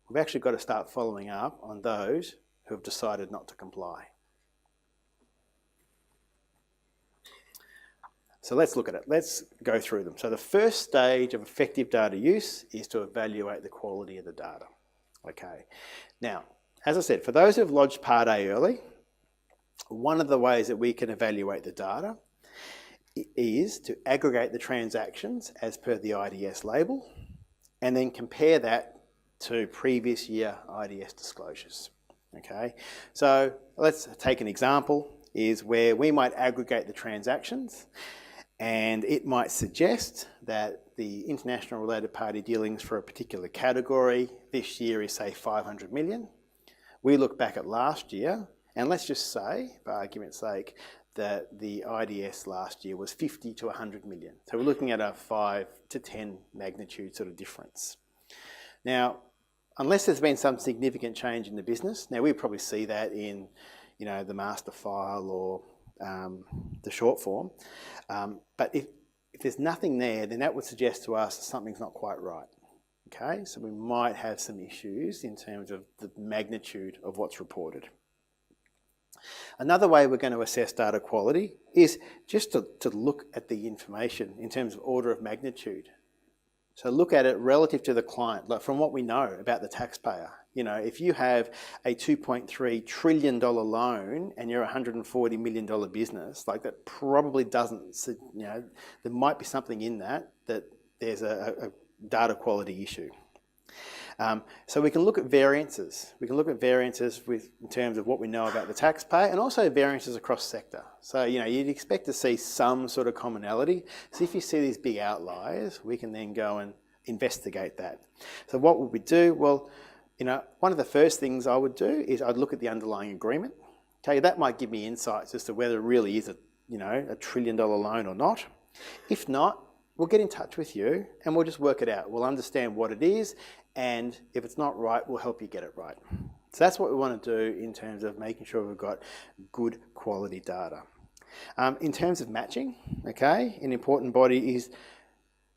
we've actually got to start following up on those who have decided not to comply. So let's look at it. Let's go through them. So the first stage of effective data use is to evaluate the quality of the data. Okay. Now, as I said, for those who have lodged Part A early, one of the ways that we can evaluate the data is to aggregate the transactions as per the IDS label and then compare that to previous year IDS disclosures. Okay. So let's take an example is where we might aggregate the transactions. And it might suggest that the international related party dealings for a particular category this year is, say, 500 million. We look back at last year, and let's just say, for argument's sake, that the IDS last year was 50 to 100 million. So we're looking at a 5 to 10 magnitude sort of difference. Now, unless there's been some significant change in the business, now we probably see that in, the master file or the short form. But if there's nothing there, then that would suggest to us something's not quite right. Okay, so we might have some issues in terms of the magnitude of what's reported. Another way we're going to assess data quality is just to look at the information in terms of order of magnitude. So look at it relative to the client, like from what we know about the taxpayer. If you have a $2.3 trillion loan and you're a $140 million business, like that probably doesn't, there might be something in that there's a data quality issue. So we can look at variances. We can look at variances in terms of what we know about the taxpayer and also variances across sector. So, you'd expect to see some sort of commonality. So if you see these big outliers, we can then go and investigate that. So what would we do? Well, one of the first things I would do is I'd look at the underlying agreement. Okay, that might give me insights as to whether it really is a $1 trillion loan or not. If not, we'll get in touch with you and we'll just work it out. We'll understand what it is, and if it's not right, we'll help you get it right. So that's what we want to do in terms of making sure we've got good quality data. In terms of matching, okay, an important body is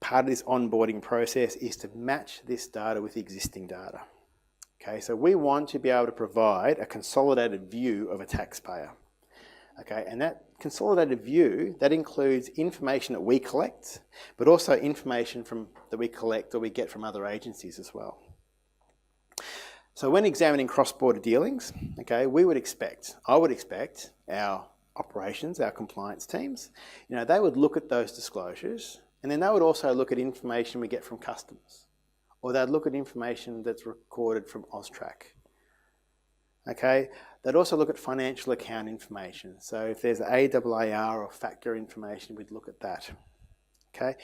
part of this onboarding process is to match this data with existing data. Okay, so we want to be able to provide a consolidated view of a taxpayer. Okay, and that consolidated view, that includes information that we collect, but also information that we collect or we get from other agencies as well. So when examining cross-border dealings, okay, I would expect our operations, our compliance teams, they would look at those disclosures, and then they would also look at information we get from customers, or they'd look at information that's recorded from AUSTRAC. Okay, they'd also look at financial account information. So if there's ARR or factor information, we'd look at that. Okay,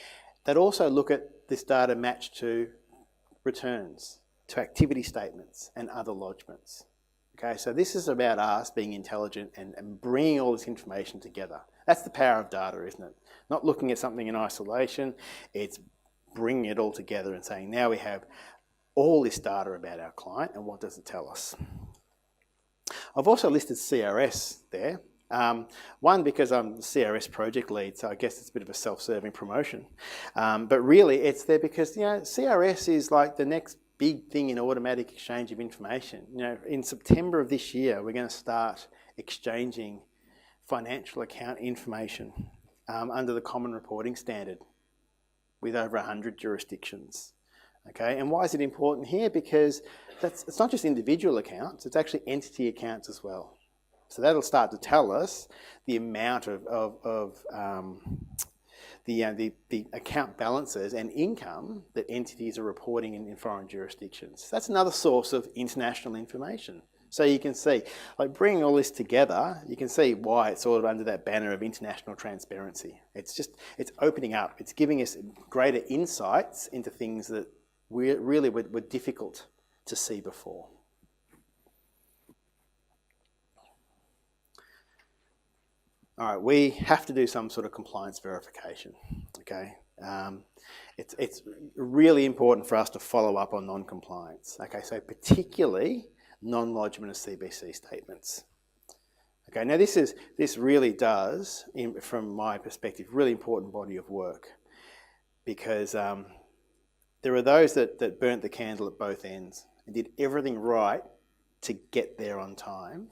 they'd also look at this data matched to returns, to activity statements and other lodgements. Okay, so this is about us being intelligent and bringing all this information together. That's the power of data, isn't it? Not looking at something in isolation, it's bringing it all together and saying, now we have all this data about our client and what does it tell us? I've also listed CRS there. One, because I'm the CRS project lead, so I guess it's a bit of a self-serving promotion. But really, it's there because CRS is like the next big thing in automatic exchange of information. In September of this year, we're going to start exchanging financial account information under the Common Reporting Standard with over 100 jurisdictions. Okay, and why is it important here? Because it's not just individual accounts, it's actually entity accounts as well. So that'll start to tell us the amount of the account balances and income that entities are reporting in foreign jurisdictions. That's another source of international information. So you can see, like bringing all this together, you can see why it's sort of under that banner of international transparency. It's opening up, it's giving us greater insights into things that really were difficult to see before. All right, we have to do some sort of compliance verification, okay? It's really important for us to follow up on non-compliance, okay? So particularly non-lodgement of CBC statements. Okay, now this really does, from my perspective, really important body of work, because there are those that burnt the candle at both ends and did everything right to get there on time,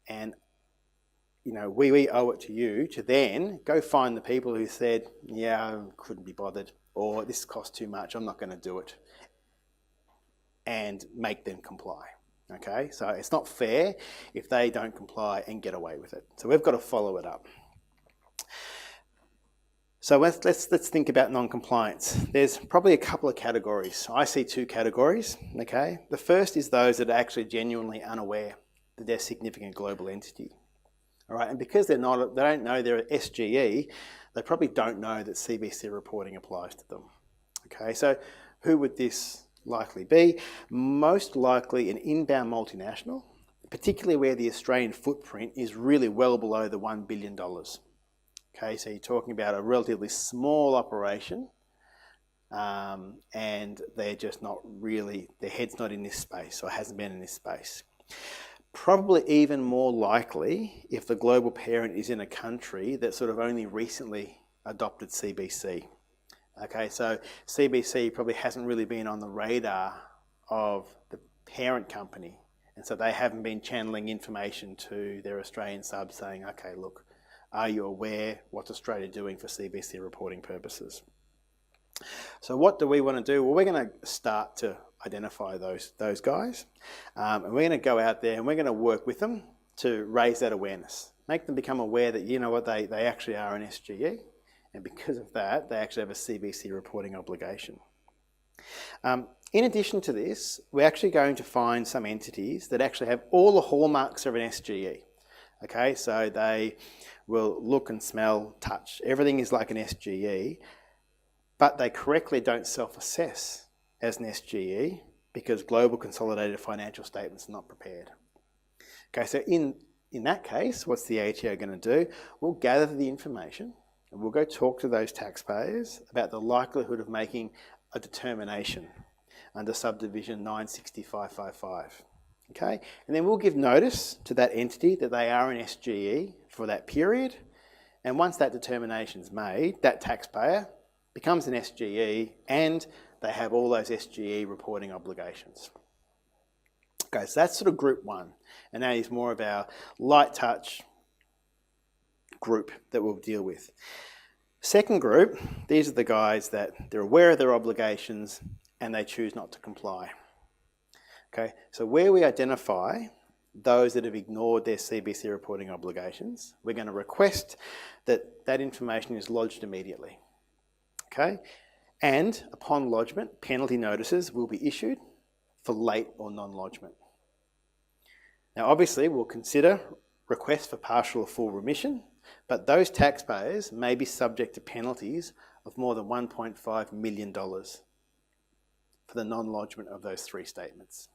and we owe it to you to then go find the people who said, yeah, I couldn't be bothered, or this costs too much, I'm not going to do it, and make them comply. Okay, so it's not fair if they don't comply and get away with it. So we've got to follow it up. So let's think about non-compliance. There's probably a couple of categories. I see two categories. Okay, the first is those that are actually genuinely unaware that they're a significant global entity. All right, and because they don't know they're SGE, they probably don't know that CBC reporting applies to them. Okay, so who would this likely be? Most likely an inbound multinational, particularly where the Australian footprint is really well below the $1 billion. Okay, so you're talking about a relatively small operation, and they're just not really, their head's not in this space or hasn't been in this space. Probably even more likely if the global parent is in a country that sort of only recently adopted CBC. Okay, so CBC probably hasn't really been on the radar of the parent company, and so they haven't been channeling information to their Australian subs saying, okay, look, are you aware what's Australia doing for CBC reporting purposes? So what do we want to do? Well, we're going to start to identify those guys, and we're going to go out there and we're going to work with them to raise that awareness, make them become aware that, you know what, they actually are an SGE, and because of that, they actually have a CBC reporting obligation. In addition to this, we're actually going to find some entities that actually have all the hallmarks of an SGE. Okay, so they will look and smell, touch, everything is like an SGE, but they correctly don't self-assess as an SGE because global consolidated financial statements are not prepared. Okay, so in that case, what's the ATO going to do? We'll gather the information and we'll go talk to those taxpayers about the likelihood of making a determination under subdivision 960.555. Okay, and then we'll give notice to that entity that they are an SGE for that period, and once that determination is made, that taxpayer becomes an SGE and they have all those SGE reporting obligations. Okay, so that's sort of group one, and that is more of our light touch group that we'll deal with. Second group, these are the guys that they're aware of their obligations and they choose not to comply. Okay, so where we identify those that have ignored their CBC reporting obligations, we're going to request that that information is lodged immediately. Okay, and upon lodgement, penalty notices will be issued for late or non-lodgement. Now obviously we'll consider requests for partial or full remission, but those taxpayers may be subject to penalties of more than $1.5 million for the non-lodgement of those three statements.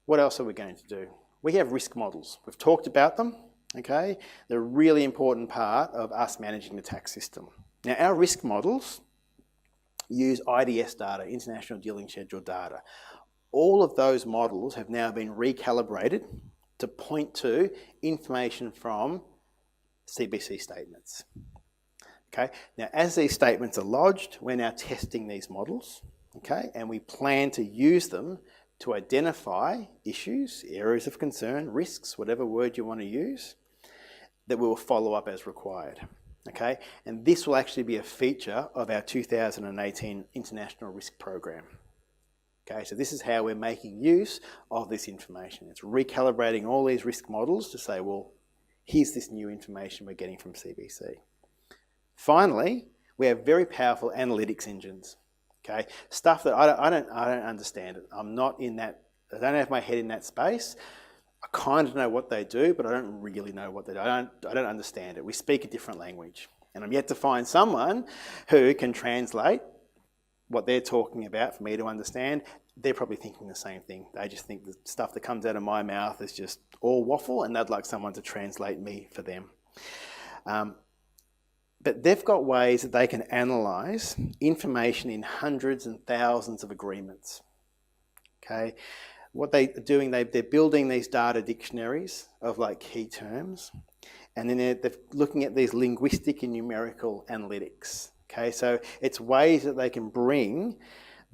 What else are we going to do? We have risk models. We've talked about them, okay? They're a really important part of us managing the tax system. Now, our risk models use IDS data, International Dealing Schedule data. All of those models have now been recalibrated to point to information from CBC statements. Okay, now as these statements are lodged, we're now testing these models, okay, and we plan to use them to identify issues, areas of concern, risks, whatever word you want to use, that we will follow up as required. Okay, and this will actually be a feature of our 2018 International Risk Program. Okay, so this is how we're making use of this information. It's recalibrating all these risk models to say, well, Here's this new information we're getting from CBC. Finally, we have very powerful analytics engines. Okay, stuff that I don't understand it. I'm not in that. I don't have my head in that space. I kind of know what they do, but I don't really know what they do. I don't understand it. We speak a different language, and I'm yet to find someone who can translate what they're talking about for me to understand. They're probably thinking the same thing. They just think the stuff that comes out of my mouth is just all waffle, and they'd like someone to translate me for them. But they've got ways that they can analyse information in hundreds and thousands of agreements. Okay, what they're doing, they're building these data dictionaries of like key terms, and then they're looking at these linguistic and numerical analytics. Okay, so it's ways that they can bring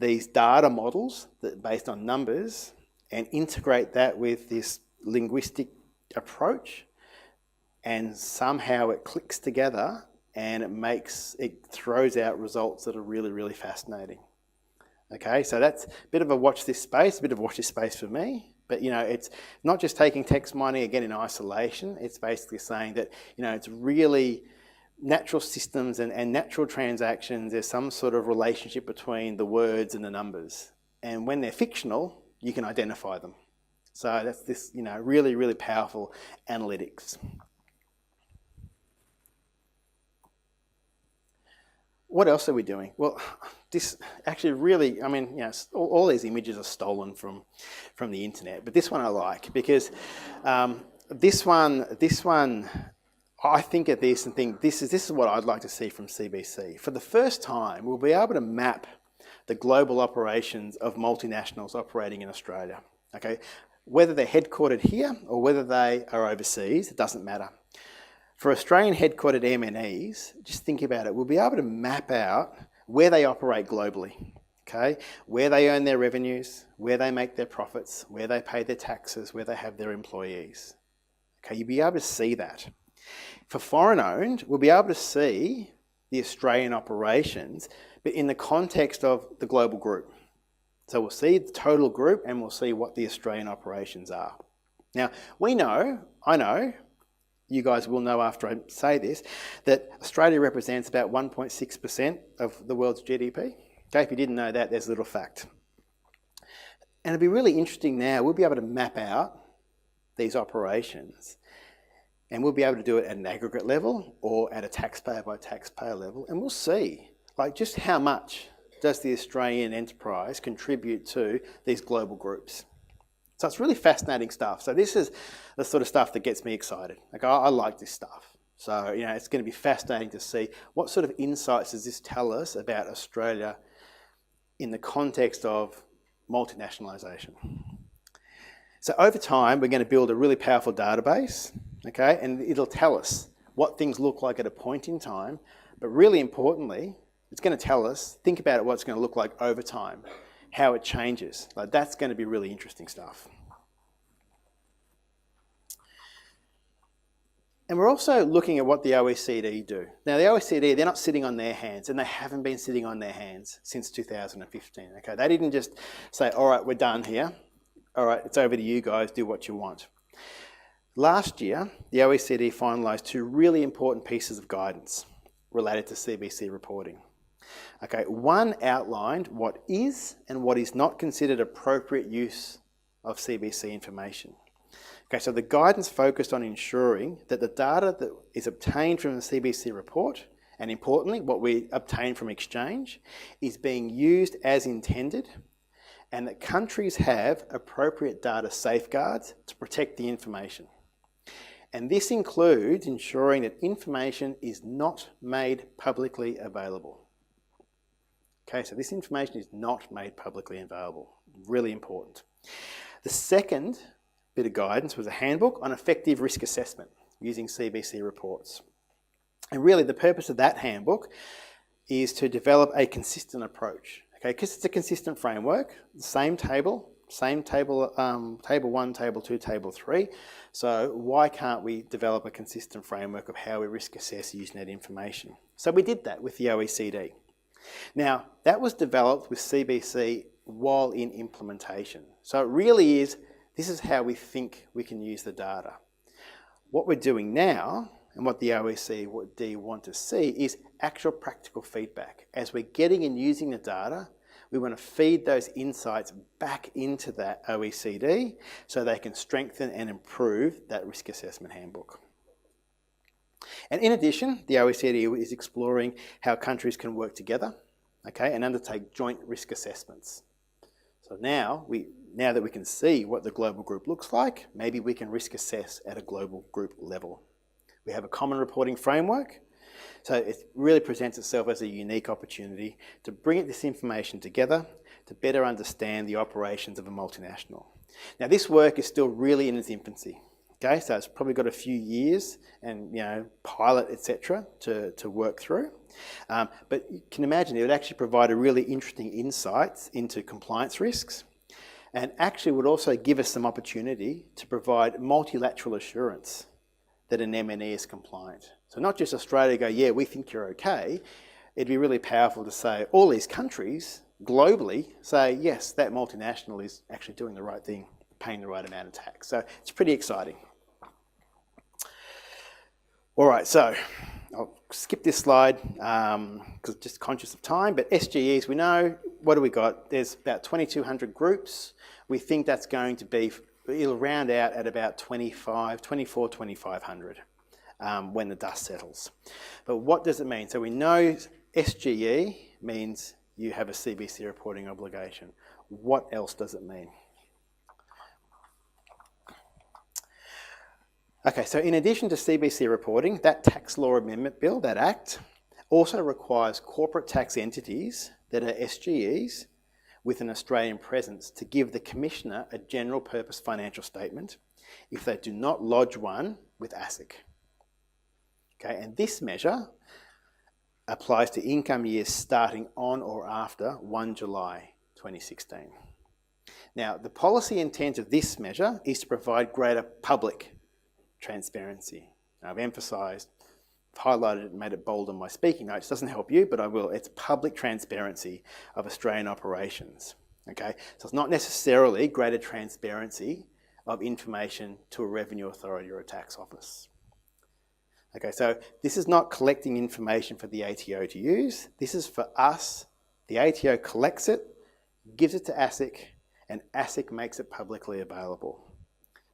these data models that based on numbers and integrate that with this linguistic approach, and somehow it clicks together and it throws out results that are really, really fascinating. Okay, so that's a bit of a watch this space for me. But it's not just taking text mining again in isolation. It's basically saying that it's really natural systems and natural transactions. There's some sort of relationship between the words and the numbers, and when they're fictional, you can identify them. So that's this really, really powerful analytics. What else are we doing? Well, this actually really, all these images are stolen from the internet, but this one I like because this one, I think of this and think this is what I'd like to see from CBC. For the first time, we'll be able to map the global operations of multinationals operating in Australia. Okay, whether they're headquartered here or whether they are overseas, it doesn't matter. For Australian headquartered MNEs, just think about it. We'll be able to map out where they operate globally, okay? Where they earn their revenues, where they make their profits, where they pay their taxes, where they have their employees. Okay, you'll be able to see that. For foreign owned, we'll be able to see the Australian operations, but in the context of the global group. So we'll see the total group and we'll see what the Australian operations are. Now, I know, you guys will know after I say this, that Australia represents about 1.6% of the world's GDP. Okay, if you didn't know that, there's a little fact. And it'll be really interesting now, we'll be able to map out these operations, and we'll be able to do it at an aggregate level or at a taxpayer by taxpayer level, and we'll see just how much does the Australian enterprise contribute to these global groups. So it's really fascinating stuff. So this is the sort of stuff that gets me excited. I like this stuff. So, it's going to be fascinating to see what sort of insights does this tell us about Australia in the context of multinationalisation. So over time, we're going to build a really powerful database, okay? And it'll tell us what things look like at a point in time, but really importantly, it's going to tell us, think about what it's going to look like over time, how it changes. That's going to be really interesting stuff. And we're also looking at what the OECD do. Now, the OECD, they're not sitting on their hands, and they haven't been sitting on their hands since 2015. Okay, they didn't just say, all right, we're done here. All right, it's over to you guys, do what you want. Last year, the OECD finalised two really important pieces of guidance related to CBC reporting. Okay, one outlined what is and what is not considered appropriate use of CBC information. Okay, so the guidance focused on ensuring that the data that is obtained from the CBC report, and importantly, what we obtain from exchange, is being used as intended, and that countries have appropriate data safeguards to protect the information. And this includes ensuring that information is not made publicly available. Okay, so this information is not made publicly available. Really important. The second bit of guidance was a handbook on effective risk assessment using CBC reports. And really the purpose of that handbook is to develop a consistent approach. Okay, because it's a consistent framework, same table, table 1, table 2, table 3. So why can't we develop a consistent framework of how we risk assess using that information? So we did that with the OECD. Now, that was developed with CBC while in implementation. So it really is, this is how we think we can use the data. What we're doing now, and what the OECD want to see, is actual practical feedback. As we're getting and using the data, we want to feed those insights back into that OECD so they can strengthen and improve that risk assessment handbook. And in addition, the OECD is exploring how countries can work together, okay, and undertake joint risk assessments. So now that we can see what the global group looks like, maybe we can risk assess at a global group level. We have a common reporting framework, so it really presents itself as a unique opportunity to bring this information together to better understand the operations of a multinational. Now, this work is still really in its infancy. Okay, so it's probably got a few years and, pilot, etc. to work through. But you can imagine it would actually provide a really interesting insights into compliance risks, and actually would also give us some opportunity to provide multilateral assurance that an M&E is compliant. So not just Australia go, yeah, we think you're okay. It'd be really powerful to say all these countries globally say, yes, that multinational is actually doing the right thing, paying the right amount of tax. So it's pretty exciting. All right, so I'll skip this slide because just conscious of time, but SGEs, we know, what do we got? There's about 2,200 groups. We think that's going to be, it'll round out at about 2,500 when the dust settles. But what does it mean? So we know SGE means you have a CBC reporting obligation. What else does it mean? Okay, so in addition to CBC reporting, that tax law amendment bill, that act, also requires corporate tax entities that are SGEs with an Australian presence to give the Commissioner a general purpose financial statement if they do not lodge one with ASIC. Okay, and this measure applies to income years starting on or after 1 July 2016. Now, the policy intent of this measure is to provide greater public transparency. I've emphasised, highlighted it and made it bold on my speaking notes. Doesn't help you, but I will. It's public transparency of Australian operations. Okay, so it's not necessarily greater transparency of information to a revenue authority or a tax office. Okay, so this is not collecting information for the ATO to use. This is for us. The ATO collects it, gives it to ASIC, and ASIC makes it publicly available.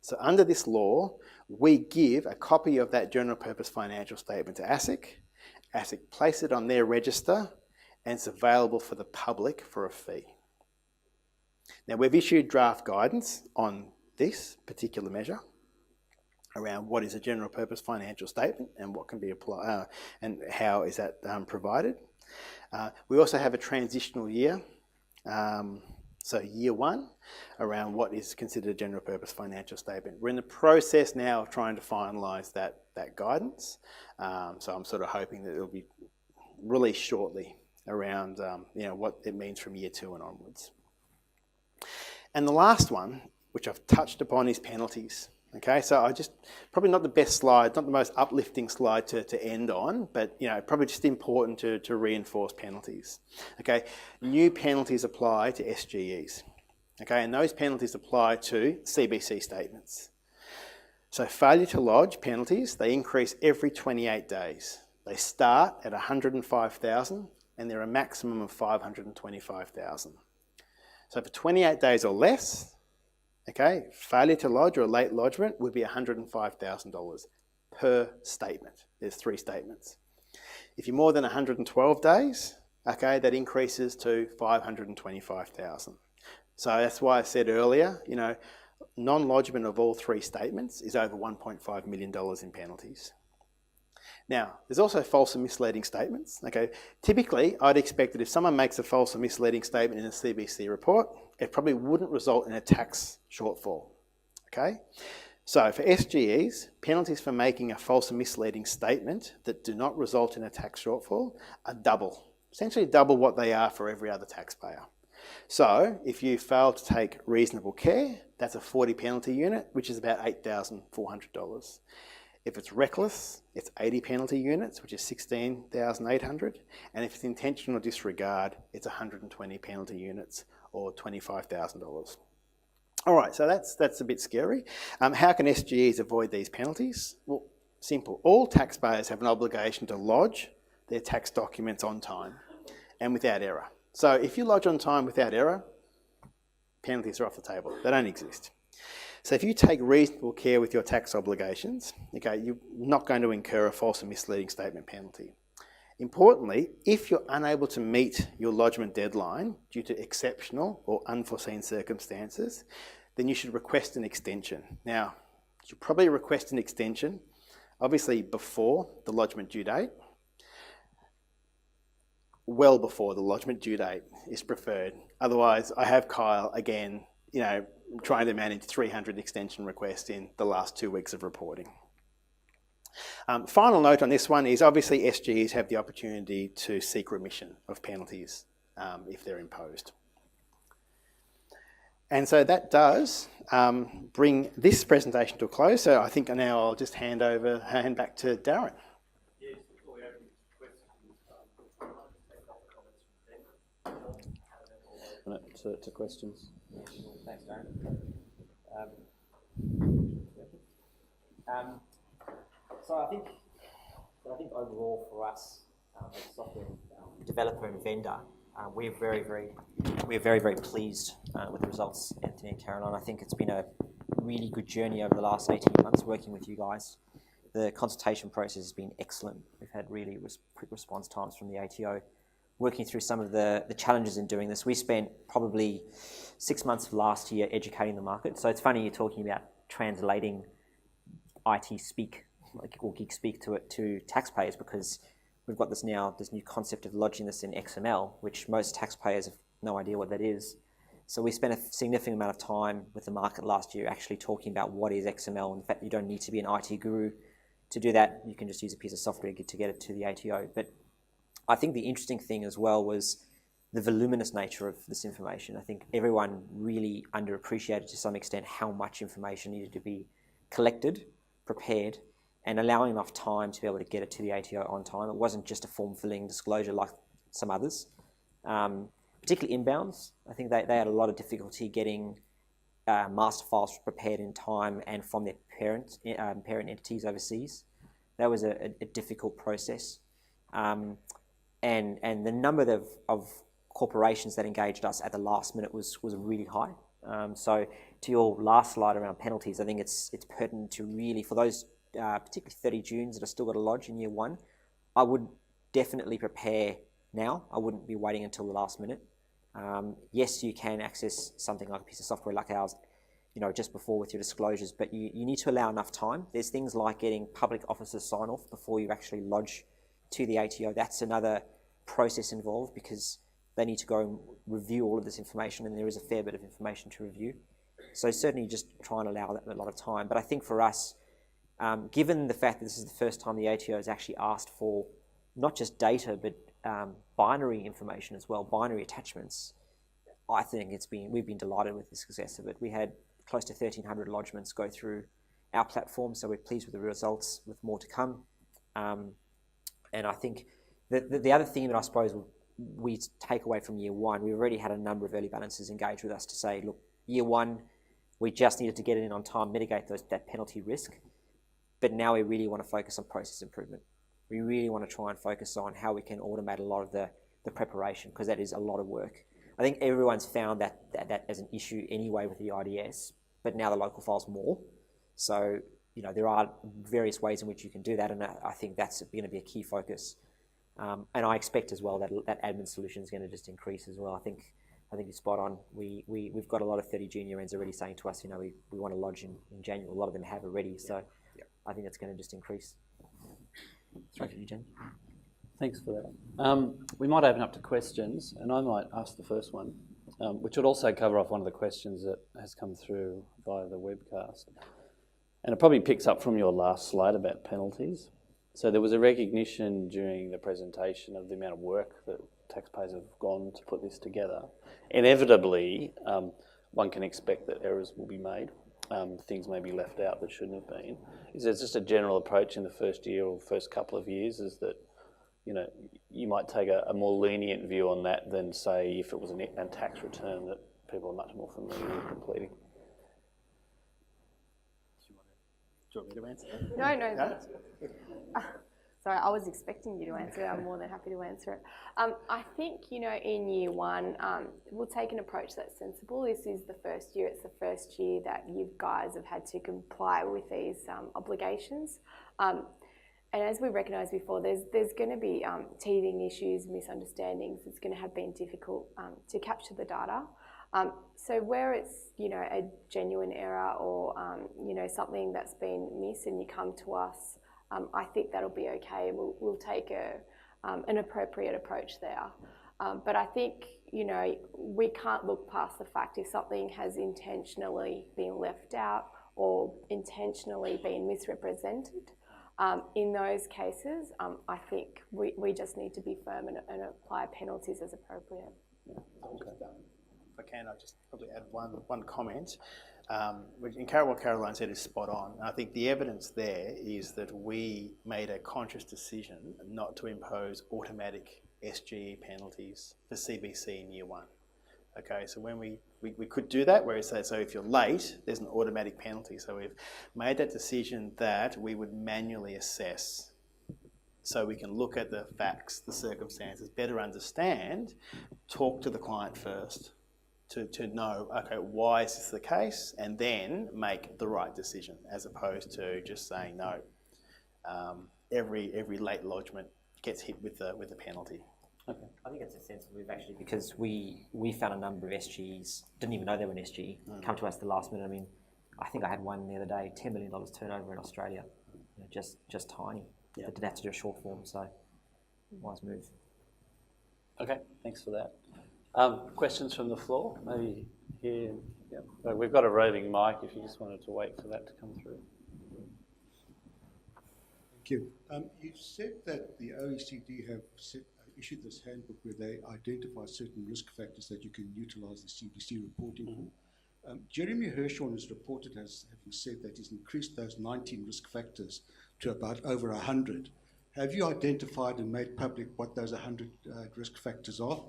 So under this law, we give a copy of that general purpose financial statement to ASIC. ASIC place it on their register, and it's available for the public for a fee. Now, we've issued draft guidance on this particular measure around what is a general purpose financial statement and what can be applied and how is that provided. We also have a transitional year. So year one, around what is considered a general purpose financial statement. We're in the process now of trying to finalise that guidance. So I'm sort of hoping that it'll be released shortly around what it means from year two and onwards. And the last one, which I've touched upon, is penalties. Okay, so probably not the best slide, not the most uplifting slide to end on, but probably just important to reinforce penalties. Okay, new penalties apply to SGEs. Okay, and those penalties apply to CBC statements. So failure to lodge penalties, they increase every 28 days. They start at 105,000 and they're a maximum of 525,000. So for 28 days or less, okay, failure to lodge or a late lodgement would be $105,000 per statement. There's 3 statements. If you're more than 112 days, okay, that increases to 525,000. So that's why I said earlier, non-lodgement of all 3 statements is over $1.5 million in penalties. Now, there's also false and misleading statements. Okay, typically, I'd expect that if someone makes a false or misleading statement in a CBC report, it probably wouldn't result in a tax shortfall. Okay, so for SGEs, penalties for making a false or misleading statement that do not result in a tax shortfall are double, essentially double what they are for every other taxpayer. So if you fail to take reasonable care, that's a 40 penalty unit, which is about $8,400. If it's reckless, it's 80 penalty units, which is $16,800. And if it's intentional disregard, it's 120 penalty units or $25,000. All right, so that's a bit scary. How can SGEs avoid these penalties? Well, simple. All taxpayers have an obligation to lodge their tax documents on time and without error. So if you lodge on time without error, penalties are off the table. They don't exist. So if you take reasonable care with your tax obligations, okay, you're not going to incur a false and misleading statement penalty. Importantly, if you're unable to meet your lodgement deadline due to exceptional or unforeseen circumstances, then you should request an extension. Now, you should probably request an extension, obviously before the lodgement due date. Well before the lodgement due date is preferred. Otherwise, I have Kyle again, trying to manage 300 extension requests in the last 2 weeks of reporting. Final note on this one is obviously SGEs have the opportunity to seek remission of penalties if they're imposed. And so that does bring this presentation to a close. So I think now I'll just hand back to Darren. Yes, before we open questions, To questions. thanks, Darren. So I think overall for us, as a software developer and vendor, we're very, very pleased with the results, Anthony and Caroline. I think it's been a really good journey over the last 18 months working with you guys. The consultation process has been excellent. We've had really quick response times from the ATO. Working through some of the challenges in doing this. We spent probably 6 months of last year educating the market. So it's funny you're talking about translating IT speak, or geek speak to taxpayers, because we've got this new concept of lodging this in XML, which most taxpayers have no idea what that is. So we spent a significant amount of time with the market last year actually talking about what is XML, and the fact that you don't need to be an IT guru to do that. You can just use a piece of software to get it to the ATO. But I think the interesting thing as well was the voluminous nature of this information. I think everyone really underappreciated to some extent how much information needed to be collected, prepared, and allowing enough time to be able to get it to the ATO on time. It wasn't just a form-filling disclosure like some others. Particularly inbounds. I think they had a lot of difficulty getting master files prepared in time and from their parent entities overseas. That was a difficult process. And the number of corporations that engaged us at the last minute was really high. So to your last slide around penalties, I think it's pertinent to really, for those particularly 30 Junes that are still got to lodge in year one, I would definitely prepare now. I wouldn't be waiting until the last minute. Yes, you can access something like a piece of software like ours, just before with your disclosures, but you need to allow enough time. There's things like getting public officers sign off before you actually lodge to the ATO. That's another process involved because they need to go and review all of this information, and there is a fair bit of information to review. So certainly just try and allow that a lot of time. But I think for us, given the fact that this is the first time the ATO has actually asked for not just data, but binary information as well, binary attachments, I think we've been delighted with the success of it. We had close to 1,300 lodgements go through our platform, so we're pleased with the results, with more to come. And I think the other thing that I suppose we take away from year one, we already had a number of early balances engage with us to say, look, year one, we just needed to get it in on time, mitigate that penalty risk. But now we really want to focus on process improvement. We really want to try and focus on how we can automate a lot of the preparation, because that is a lot of work. I think everyone's found that as an issue anyway with the IDS, but now the local file's more. So, there are various ways in which you can do that, and I think that's going to be a key focus. And I expect as well that admin solution is going to just increase as well. I think you're spot on. We've got a lot of 30 junior ends already saying to us, we want to lodge in January. A lot of them have already, so I think that's going to just increase. Sorry for you, Jen. Thanks for that. We might open up to questions, and I might ask the first one, which would also cover off one of the questions that has come through via the webcast. And it probably picks up from your last slide about penalties. So there was a recognition during the presentation of the amount of work that taxpayers have gone to put this together. Inevitably, one can expect that errors will be made. Things may be left out that shouldn't have been. Is there just a general approach in the first year or first couple of years is that, you might take a more lenient view on that than, say, if it was a tax return that people are much more familiar with completing? you want me to answer? No. Sorry, I was expecting you to answer it. I'm more than happy to answer it. I think, in year one, we'll take an approach that's sensible. This is the first year. It's the first year that you guys have had to comply with these obligations. And as we recognised before, there's going to be teething issues, misunderstandings. It's going to have been difficult to capture the data. So where it's, a genuine error or, something that's been missed and you come to us, I think that'll be okay. We'll take an appropriate approach there. But I think, we can't look past the fact if something has intentionally been left out or intentionally been misrepresented. In those cases, I think we just need to be firm and apply penalties as appropriate. Yeah. If I can, I'll just probably add one comment. What Caroline said is spot on. I think the evidence there is that we made a conscious decision not to impose automatic SGE penalties for CBC in year one. Okay, so when we could do that, where it says, so if you're late, there's an automatic penalty. So we've made that decision that we would manually assess, so we can look at the facts, the circumstances, better understand, talk to the client first to know, okay, why is this the case, and then make the right decision, as opposed to just saying no. Every late lodgement gets hit with a penalty. Okay. I think it's a sensible move actually, because we found a number of SGEs, didn't even know they were an SGE, come to us at the last minute. I mean, I think I had one the other day, $10 million turnover in Australia, just tiny. Yeah. They didn't have to do a short form, so wise move. Okay, thanks for that. Questions from the floor? Maybe here. Yeah. We've got a roving mic if you just wanted to wait for that to come through. Thank you. You said that the OECD have issued this handbook where they identify certain risk factors that you can utilise the CBC reporting for. Jeremy Hirschhorn has reported as having said that he's increased those 19 risk factors to about over 100. Have you identified and made public what those 100 risk factors are?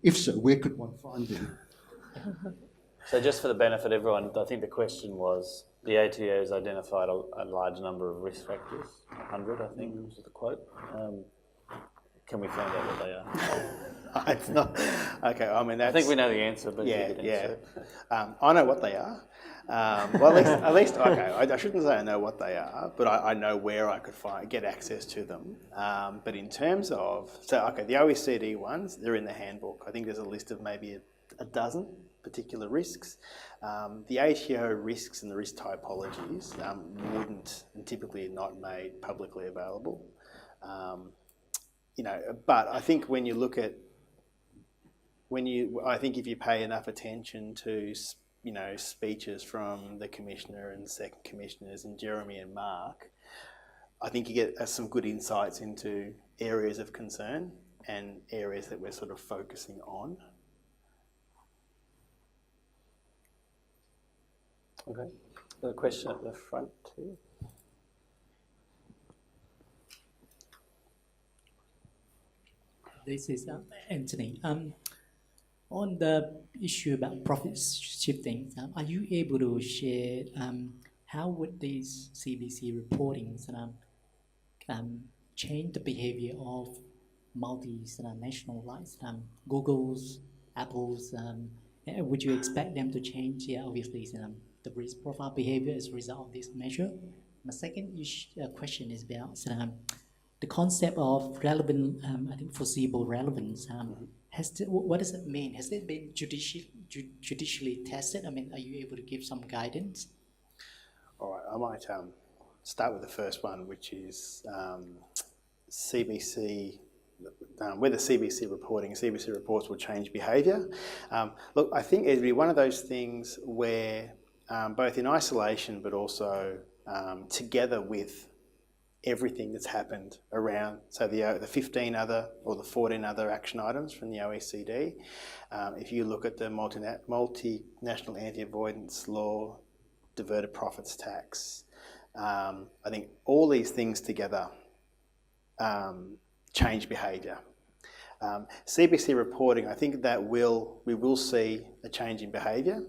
If so, where could one find them? So just for the benefit of everyone, I think the question was, the ATO has identified a large number of risk factors, 100 I think was the quote. Can we find out what they are? It's not, okay, I mean, that's... I think we know the answer, but yeah. I know what they are. Well, at least okay, I shouldn't say I know what they are, but I know where I could get access to them. But in terms of, the OECD ones, they're in the handbook. I think there's a list of maybe a dozen particular risks. The ATO risks and the risk typologies wouldn't, and typically not made publicly available. But I think when you look at, I think if you pay enough attention to, speeches from the Commissioner and Second Commissioners and Jeremy and Mark, I think you get some good insights into areas of concern and areas that we're sort of focusing on. Okay. A question at the front too. This is Anthony. On the issue about profit shifting, are you able to share how would these CBC reportings change the behavior of multinational like Google's, Apple's? Would you expect them to change? Yeah, obviously, the risk profile behavior as a result of this measure. My second question is about the concept of relevant, I think foreseeable relevance. What does it mean? Has it been judicially tested? I mean, are you able to give some guidance? All right, I might start with the first one, which is CBC, whether CBC reports will change behaviour. Look, I think it'd be one of those things where both in isolation but also together with everything that's happened around, so the 15 other or the 14 other action items from the OECD, if you look at the multinational anti-avoidance law, diverted profits tax, I think all these things together change behaviour. CBC reporting, I think that we will see a change in behaviour.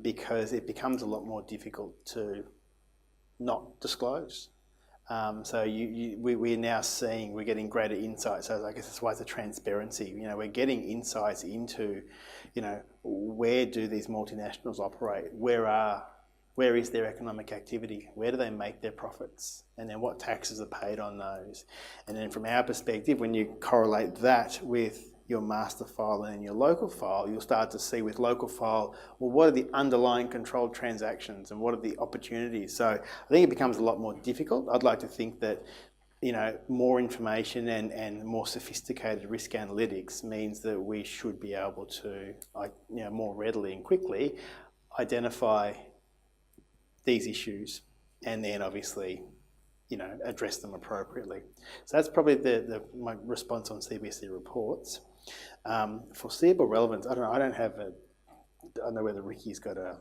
because it becomes a lot more difficult to not disclose. So we're now seeing, we're getting greater insight. So I guess that's why it's a transparency. You know, we're getting insights into, you know, where do these multinationals operate? Where is their economic activity? Where do they make their profits? And then what taxes are paid on those? And then from our perspective, when you correlate that with your master file and your local file, you'll start to see with local file, well, what are the underlying controlled transactions and what are the opportunities? So I think it becomes a lot more difficult. I'd like to think that, you know, more information and more sophisticated risk analytics means that we should be able to, you know, more readily and quickly identify these issues and then obviously, you know, address them appropriately. So that's probably my response on CBSE reports. Foreseeable relevance, I don't know whether Ricky's got a,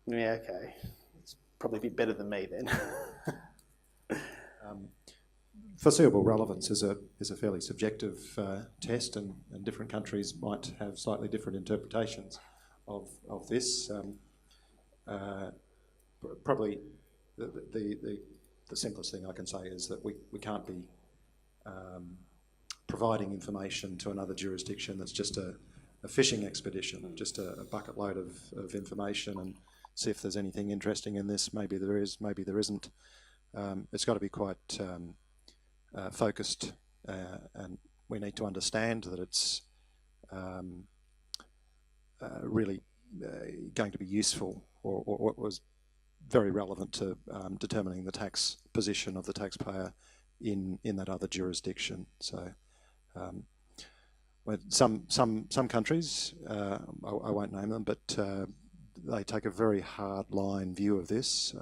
yeah, okay. It's probably a bit better than me then. Foreseeable relevance is a fairly subjective test, and different countries might have slightly different interpretations of this. Probably the simplest thing I can say is that we can't be providing information to another jurisdiction that's just a fishing expedition, just a bucket load of information, and see if there's anything interesting in this. Maybe there is, maybe there isn't. It's got to be quite focused, and we need to understand that it's really going to be useful or was very relevant to determining the tax position of the taxpayer in that other jurisdiction. So some countries, I won't name them, but they take a very hard line view of this.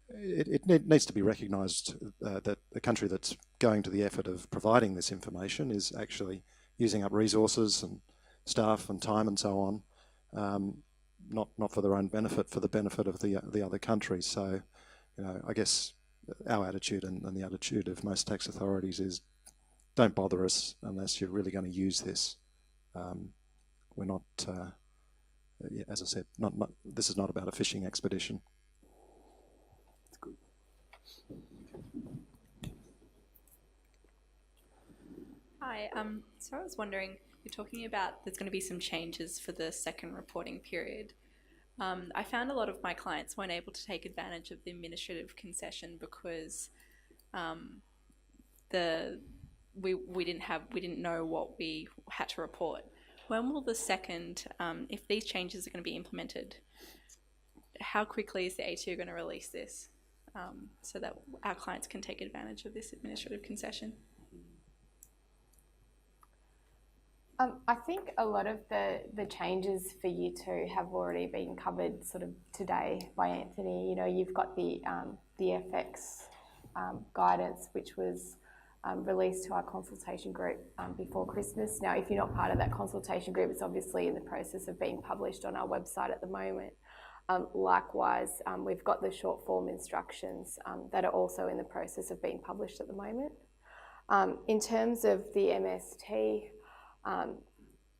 It needs to be recognised that the country that's going to the effort of providing this information is actually using up resources and staff and time and so on, not for their own benefit, for the benefit of the other countries. So, you know, I guess our attitude and the attitude of most tax authorities is, don't bother us unless you're really going to use this. We're not, as I said, this is not about a fishing expedition. That's good. Hi, so I was wondering, you're talking about there's going to be some changes for the second reporting period. I found a lot of my clients weren't able to take advantage of the administrative concession because we didn't know what we had to report. When will the second, if these changes are going to be implemented, how quickly is the ATO going to release this so that our clients can take advantage of this administrative concession? I think a lot of the changes for Year 2 have already been covered sort of today by Anthony. You know, you've got the FX guidance, which was released to our consultation group before Christmas. Now, if you're not part of that consultation group, it's obviously in the process of being published on our website at the moment. Likewise, we've got the short form instructions that are also in the process of being published at the moment. In terms of the MST,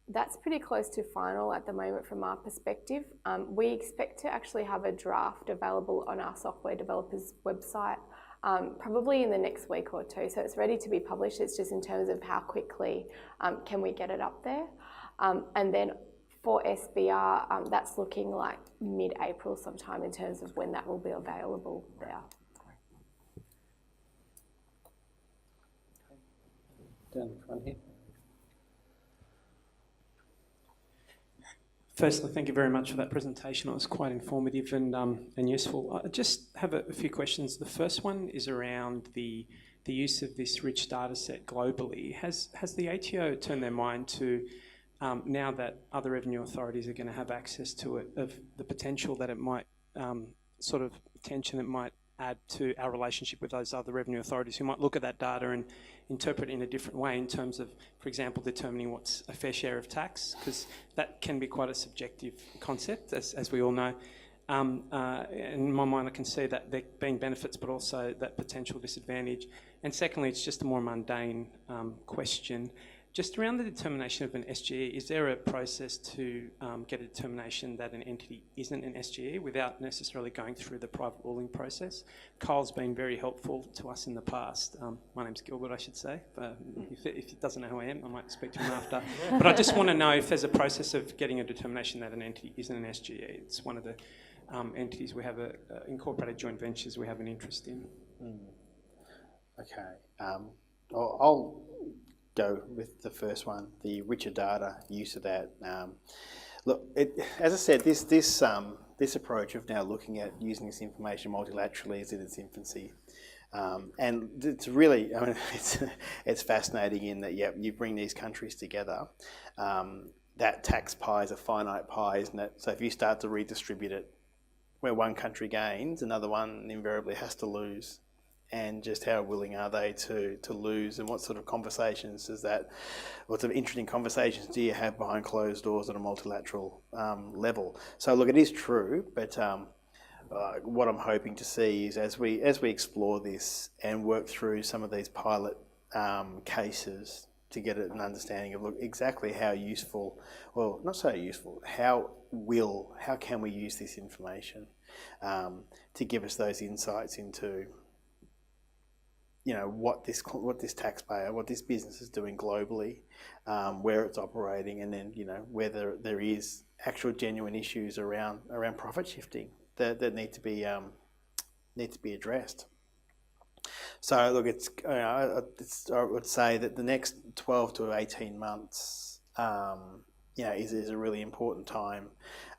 that's pretty close to final at the moment from our perspective. We expect to actually have a draft available on our software developers website probably in the next week or two. So it's ready to be published. It's just in terms of how quickly can we get it up there. And then for SBR, that's looking like mid-April sometime in terms of when that will be available there. Down the front here. Firstly, thank you very much for that presentation. It was quite informative and useful. I just have a few questions. The first one is around the use of this rich data set globally. Has the ATO turned their mind to, now that other revenue authorities are going to have access to it, of the potential that it might, sort of tension it might add to our relationship with those other revenue authorities who might look at that data and interpret it in a different way in terms of, for example, determining what's a fair share of tax, because that can be quite a subjective concept, as we all know. In my mind, I can see that there being benefits, but also that potential disadvantage. And secondly, it's just a more mundane question. Just around the determination of an SGE, is there a process to get a determination that an entity isn't an SGE without necessarily going through the private ruling process? Kyle's been very helpful to us in the past. My name's Gilbert, I should say. If he doesn't know who I am, I might speak to him after. But I just want to know if there's a process of getting a determination that an entity isn't an SGE. It's one of the entities we have, incorporated joint ventures we have an interest in. Okay. I'll go with the first one, the richer data, use of that. Look, as I said, this approach of now looking at using this information multilaterally is in its infancy. And it's really, I mean, it's fascinating in that, yeah, you bring these countries together, that tax pie is a finite pie, isn't it? So if you start to redistribute it, where one country gains, another one invariably has to lose. And just how willing are they to lose, and what sort of conversations is that, what sort of interesting conversations do you have behind closed doors at a multilateral level? So look, it is true, but what I'm hoping to see is as we explore this and work through some of these pilot cases to get an understanding of exactly how useful, well, not so useful, how can we use this information to give us those insights into, you know, what this taxpayer, what this business is doing globally, where it's operating, and then, you know, whether there is actual genuine issues around profit shifting that need to be addressed. So look, I would say that the next 12 to 18 months, you know, is a really important time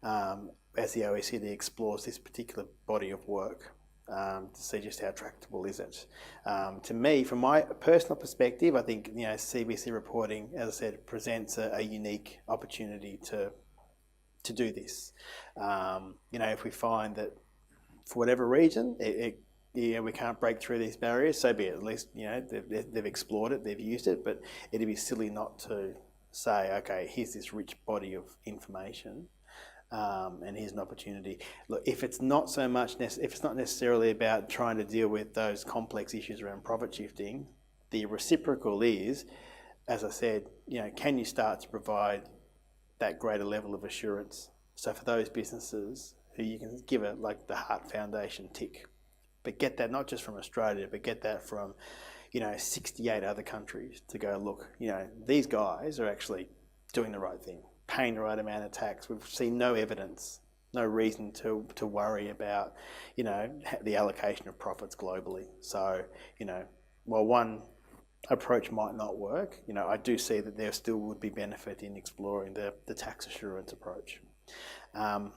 as the OECD explores this particular body of work. To see just how tractable is it. To me, from my personal perspective, I think, you know, CBC reporting, as I said, presents a unique opportunity to do this. You know, if we find that for whatever reason we can't break through these barriers, so be it. At least, you know, they've explored it, they've used it, but it'd be silly not to say, okay, here's this rich body of information. And here's an opportunity. Look, if it's not necessarily about trying to deal with those complex issues around profit shifting, the reciprocal is, as I said, you know, can you start to provide that greater level of assurance? So for those businesses who you can give it like the Heart Foundation tick, but get that not just from Australia, but get that from, you know, 68 other countries to go, look, you know, these guys are actually doing the right thing, paying the right amount of tax. We've seen no evidence, no reason to worry about, you know, the allocation of profits globally. So, you know, while one approach might not work, you know, I do see that there still would be benefit in exploring the tax assurance approach. I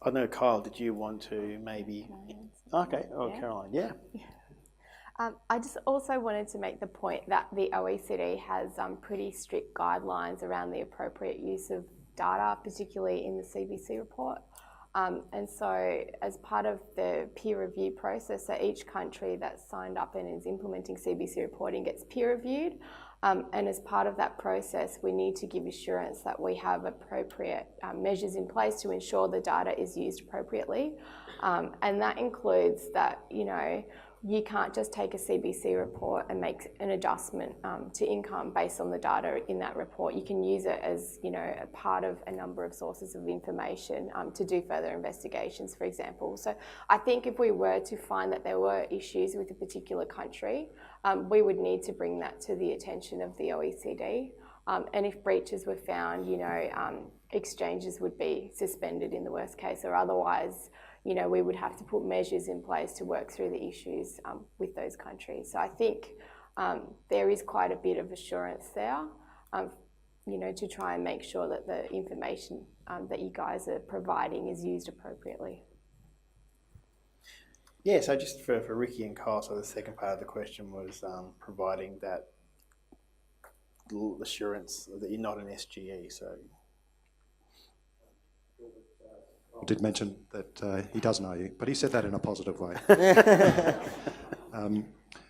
don't know, Kyle, did you want to maybe... Okay, yeah. Caroline, yeah. I just also wanted to make the point that the OECD has pretty strict guidelines around the appropriate use of data, particularly in the CBC report. And so as part of the peer review process, so each country that's signed up and is implementing CBC reporting gets peer reviewed. And as part of that process, we need to give assurance that we have appropriate measures in place to ensure the data is used appropriately. And that includes that, you know, you can't just take a CBC report and make an adjustment to income based on the data in that report. You can use it as, you know, a part of a number of sources of information to do further investigations, for example. So I think if we were to find that there were issues with a particular country, we would need to bring that to the attention of the OECD. And if breaches were found, you know, exchanges would be suspended in the worst case, or otherwise, you know, we would have to put measures in place to work through the issues with those countries. So I think there is quite a bit of assurance there, you know, to try and make sure that the information that you guys are providing is used appropriately. Yeah, so just for Ricky and Kyle, so the second part of the question was providing that assurance that you're not an SGE, so... I did mention that he does know you, but he said that in a positive way.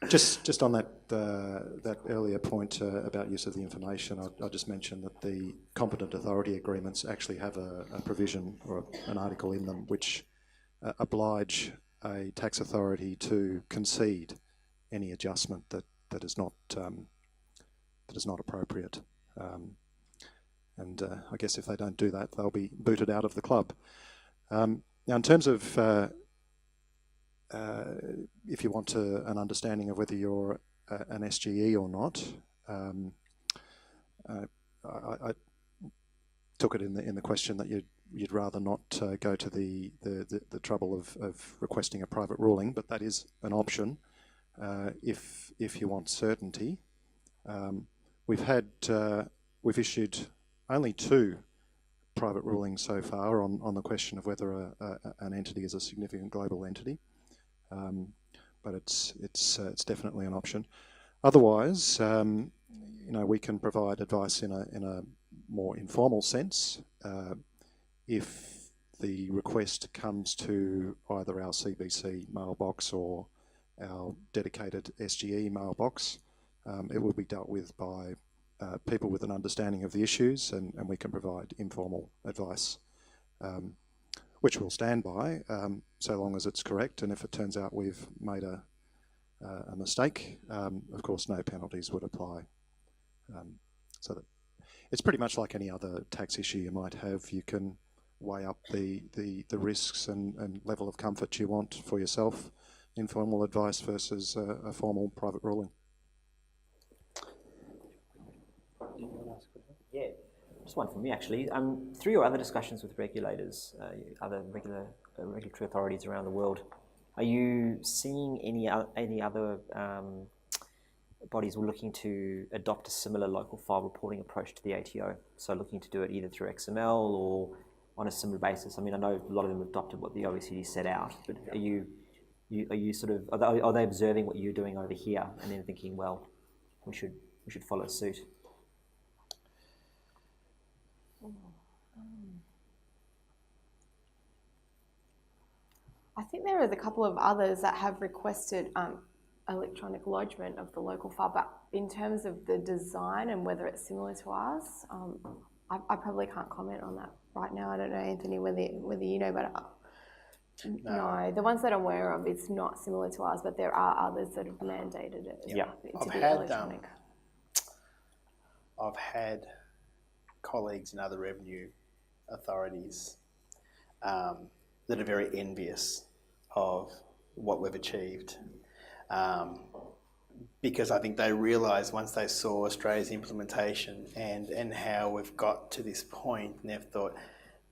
Just on that earlier point about use of the information, I just mentioned that the competent authority agreements actually have a provision or an article in them which oblige a tax authority to concede any adjustment that is not appropriate. And I guess if they don't do that, they'll be booted out of the club. Now, in terms of if you want an understanding of whether you're an SGE or not, I took it in the question that you'd rather not go to the trouble of requesting a private ruling, but that is an option if you want certainty. We've issued only 2 private rulings so far on the question of whether an entity is a significant global entity, but it's definitely an option. Otherwise, we can provide advice in a more informal sense if the request comes to either our CBC mailbox or our dedicated SGE mailbox. It will be dealt with by people with an understanding of the issues, and we can provide informal advice, which we'll stand by so long as it's correct. And if it turns out we've made a mistake, of course no penalties would apply. So that it's pretty much like any other tax issue you might have. You can weigh up the risks and level of comfort you want for yourself, informal advice versus a formal private ruling. Yeah, just one from me actually. Through your other discussions with regulators, other regulatory authorities around the world, are you seeing any other bodies were looking to adopt a similar local file reporting approach to the ATO? So looking to do it either through XML or on a similar basis. I mean, I know a lot of them adopted what the OECD set out, but are you sort of are they observing what you're doing over here and then thinking, well, we should follow suit? I think there is a couple of others that have requested electronic lodgement of the local file, but in terms of the design and whether it's similar to ours, I probably can't comment on that right now. I don't know, Anthony, whether you know, but no, the ones that I'm aware of, it's not similar to ours, but there are others that have mandated it to be electronic. I've had colleagues in other revenue authorities that are very envious of what we've achieved, because I think they realised once they saw Australia's implementation and how we've got to this point, and they've thought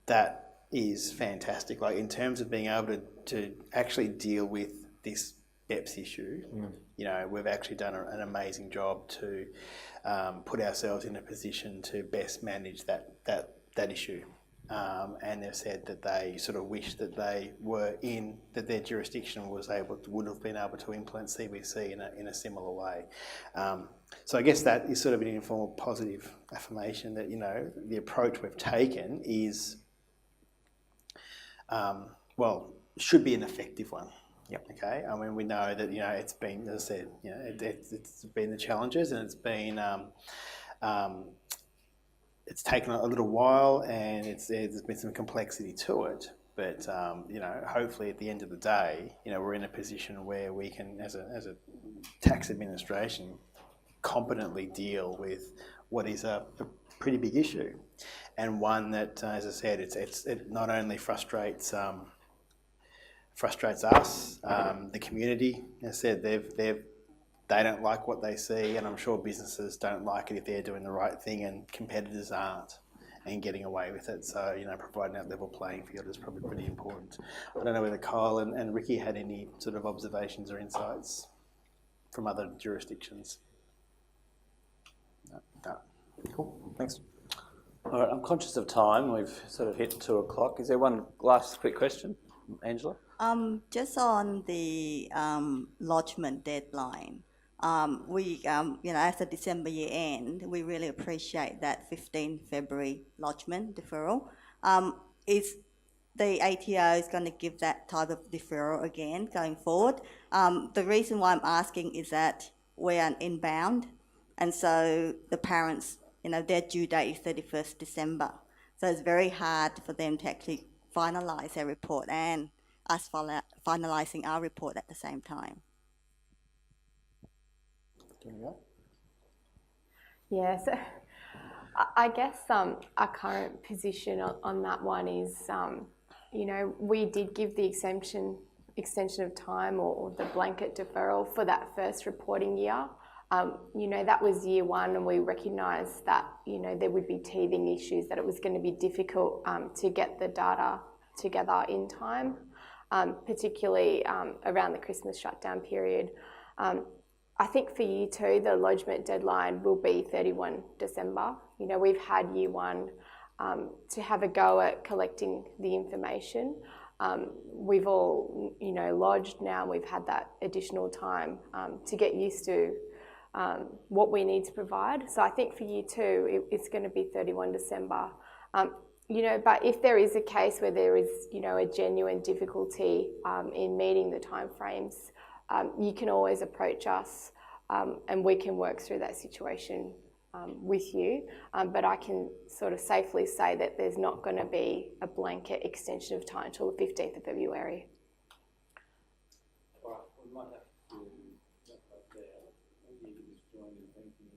that is fantastic. Like in terms of being able to actually deal with this BEPS issue, we've actually done an amazing job to put ourselves in a position to best manage that issue. And they've said that they sort of wish that they were that their jurisdiction would have been able to implement CBC in a similar way. So I guess that is sort of an informal positive affirmation that, the approach we've taken is, should be an effective one. Yep. Okay. I mean, we know that, it's been, as I said, it's been the challenges, and it's been, it's taken a little while, and there's been some complexity to it. But hopefully at the end of the day, we're in a position where we can, as a tax administration, competently deal with what is a pretty big issue, and one that, as I said, it not only frustrates us, the community. As I said, they don't like what they see, and I'm sure businesses don't like it if they're doing the right thing and competitors aren't and getting away with it. So, providing that level playing field is probably pretty important. I don't know whether Kyle and Ricky had any sort of observations or insights from other jurisdictions. No. Cool, thanks. All right, I'm conscious of time. We've sort of hit 2 o'clock. Is there one last quick question, Angela? Just on the lodgement deadline, we, as a December year end, we really appreciate that 15 February lodgement deferral. Is the ATO going to give that type of deferral again going forward? The reason why I'm asking is that we're inbound, and so the parents, their due date is 31st December. So it's very hard for them to actually finalise their report and us finalising our report at the same time. Yeah, so I guess our current position on that one is, you know, we did give the extension of time or the blanket deferral for that first reporting year. You know, that was year one, and we recognised that, you know, there would be teething issues, that it was going to be difficult to get the data together in time, particularly around the Christmas shutdown period. I think for year two, the lodgement deadline will be 31 December. You know, we've had year one to have a go at collecting the information. We've all, you know, lodged now. We've had that additional time to get used to what we need to provide. So I think for year two, it's going to be 31 December. You know, but if there is a case where there is, you know, a genuine difficulty in meeting the timeframes, you can always approach us and we can work through that situation with you. But I can sort of safely say that there's not going to be a blanket extension of time until the 15th of February. All right, we might have to wrap up there. Maybe you can just join in thanking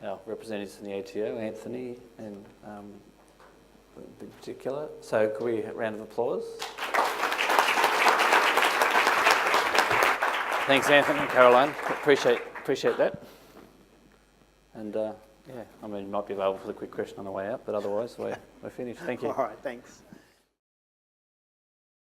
our representatives from the ATO, Anthony and in particular. So could we have a round of applause? Thanks, Anthony and Caroline. Appreciate that. And yeah, I mean, you might be available for the quick question on the way out, but otherwise we're finished. Thank you. All right, thanks.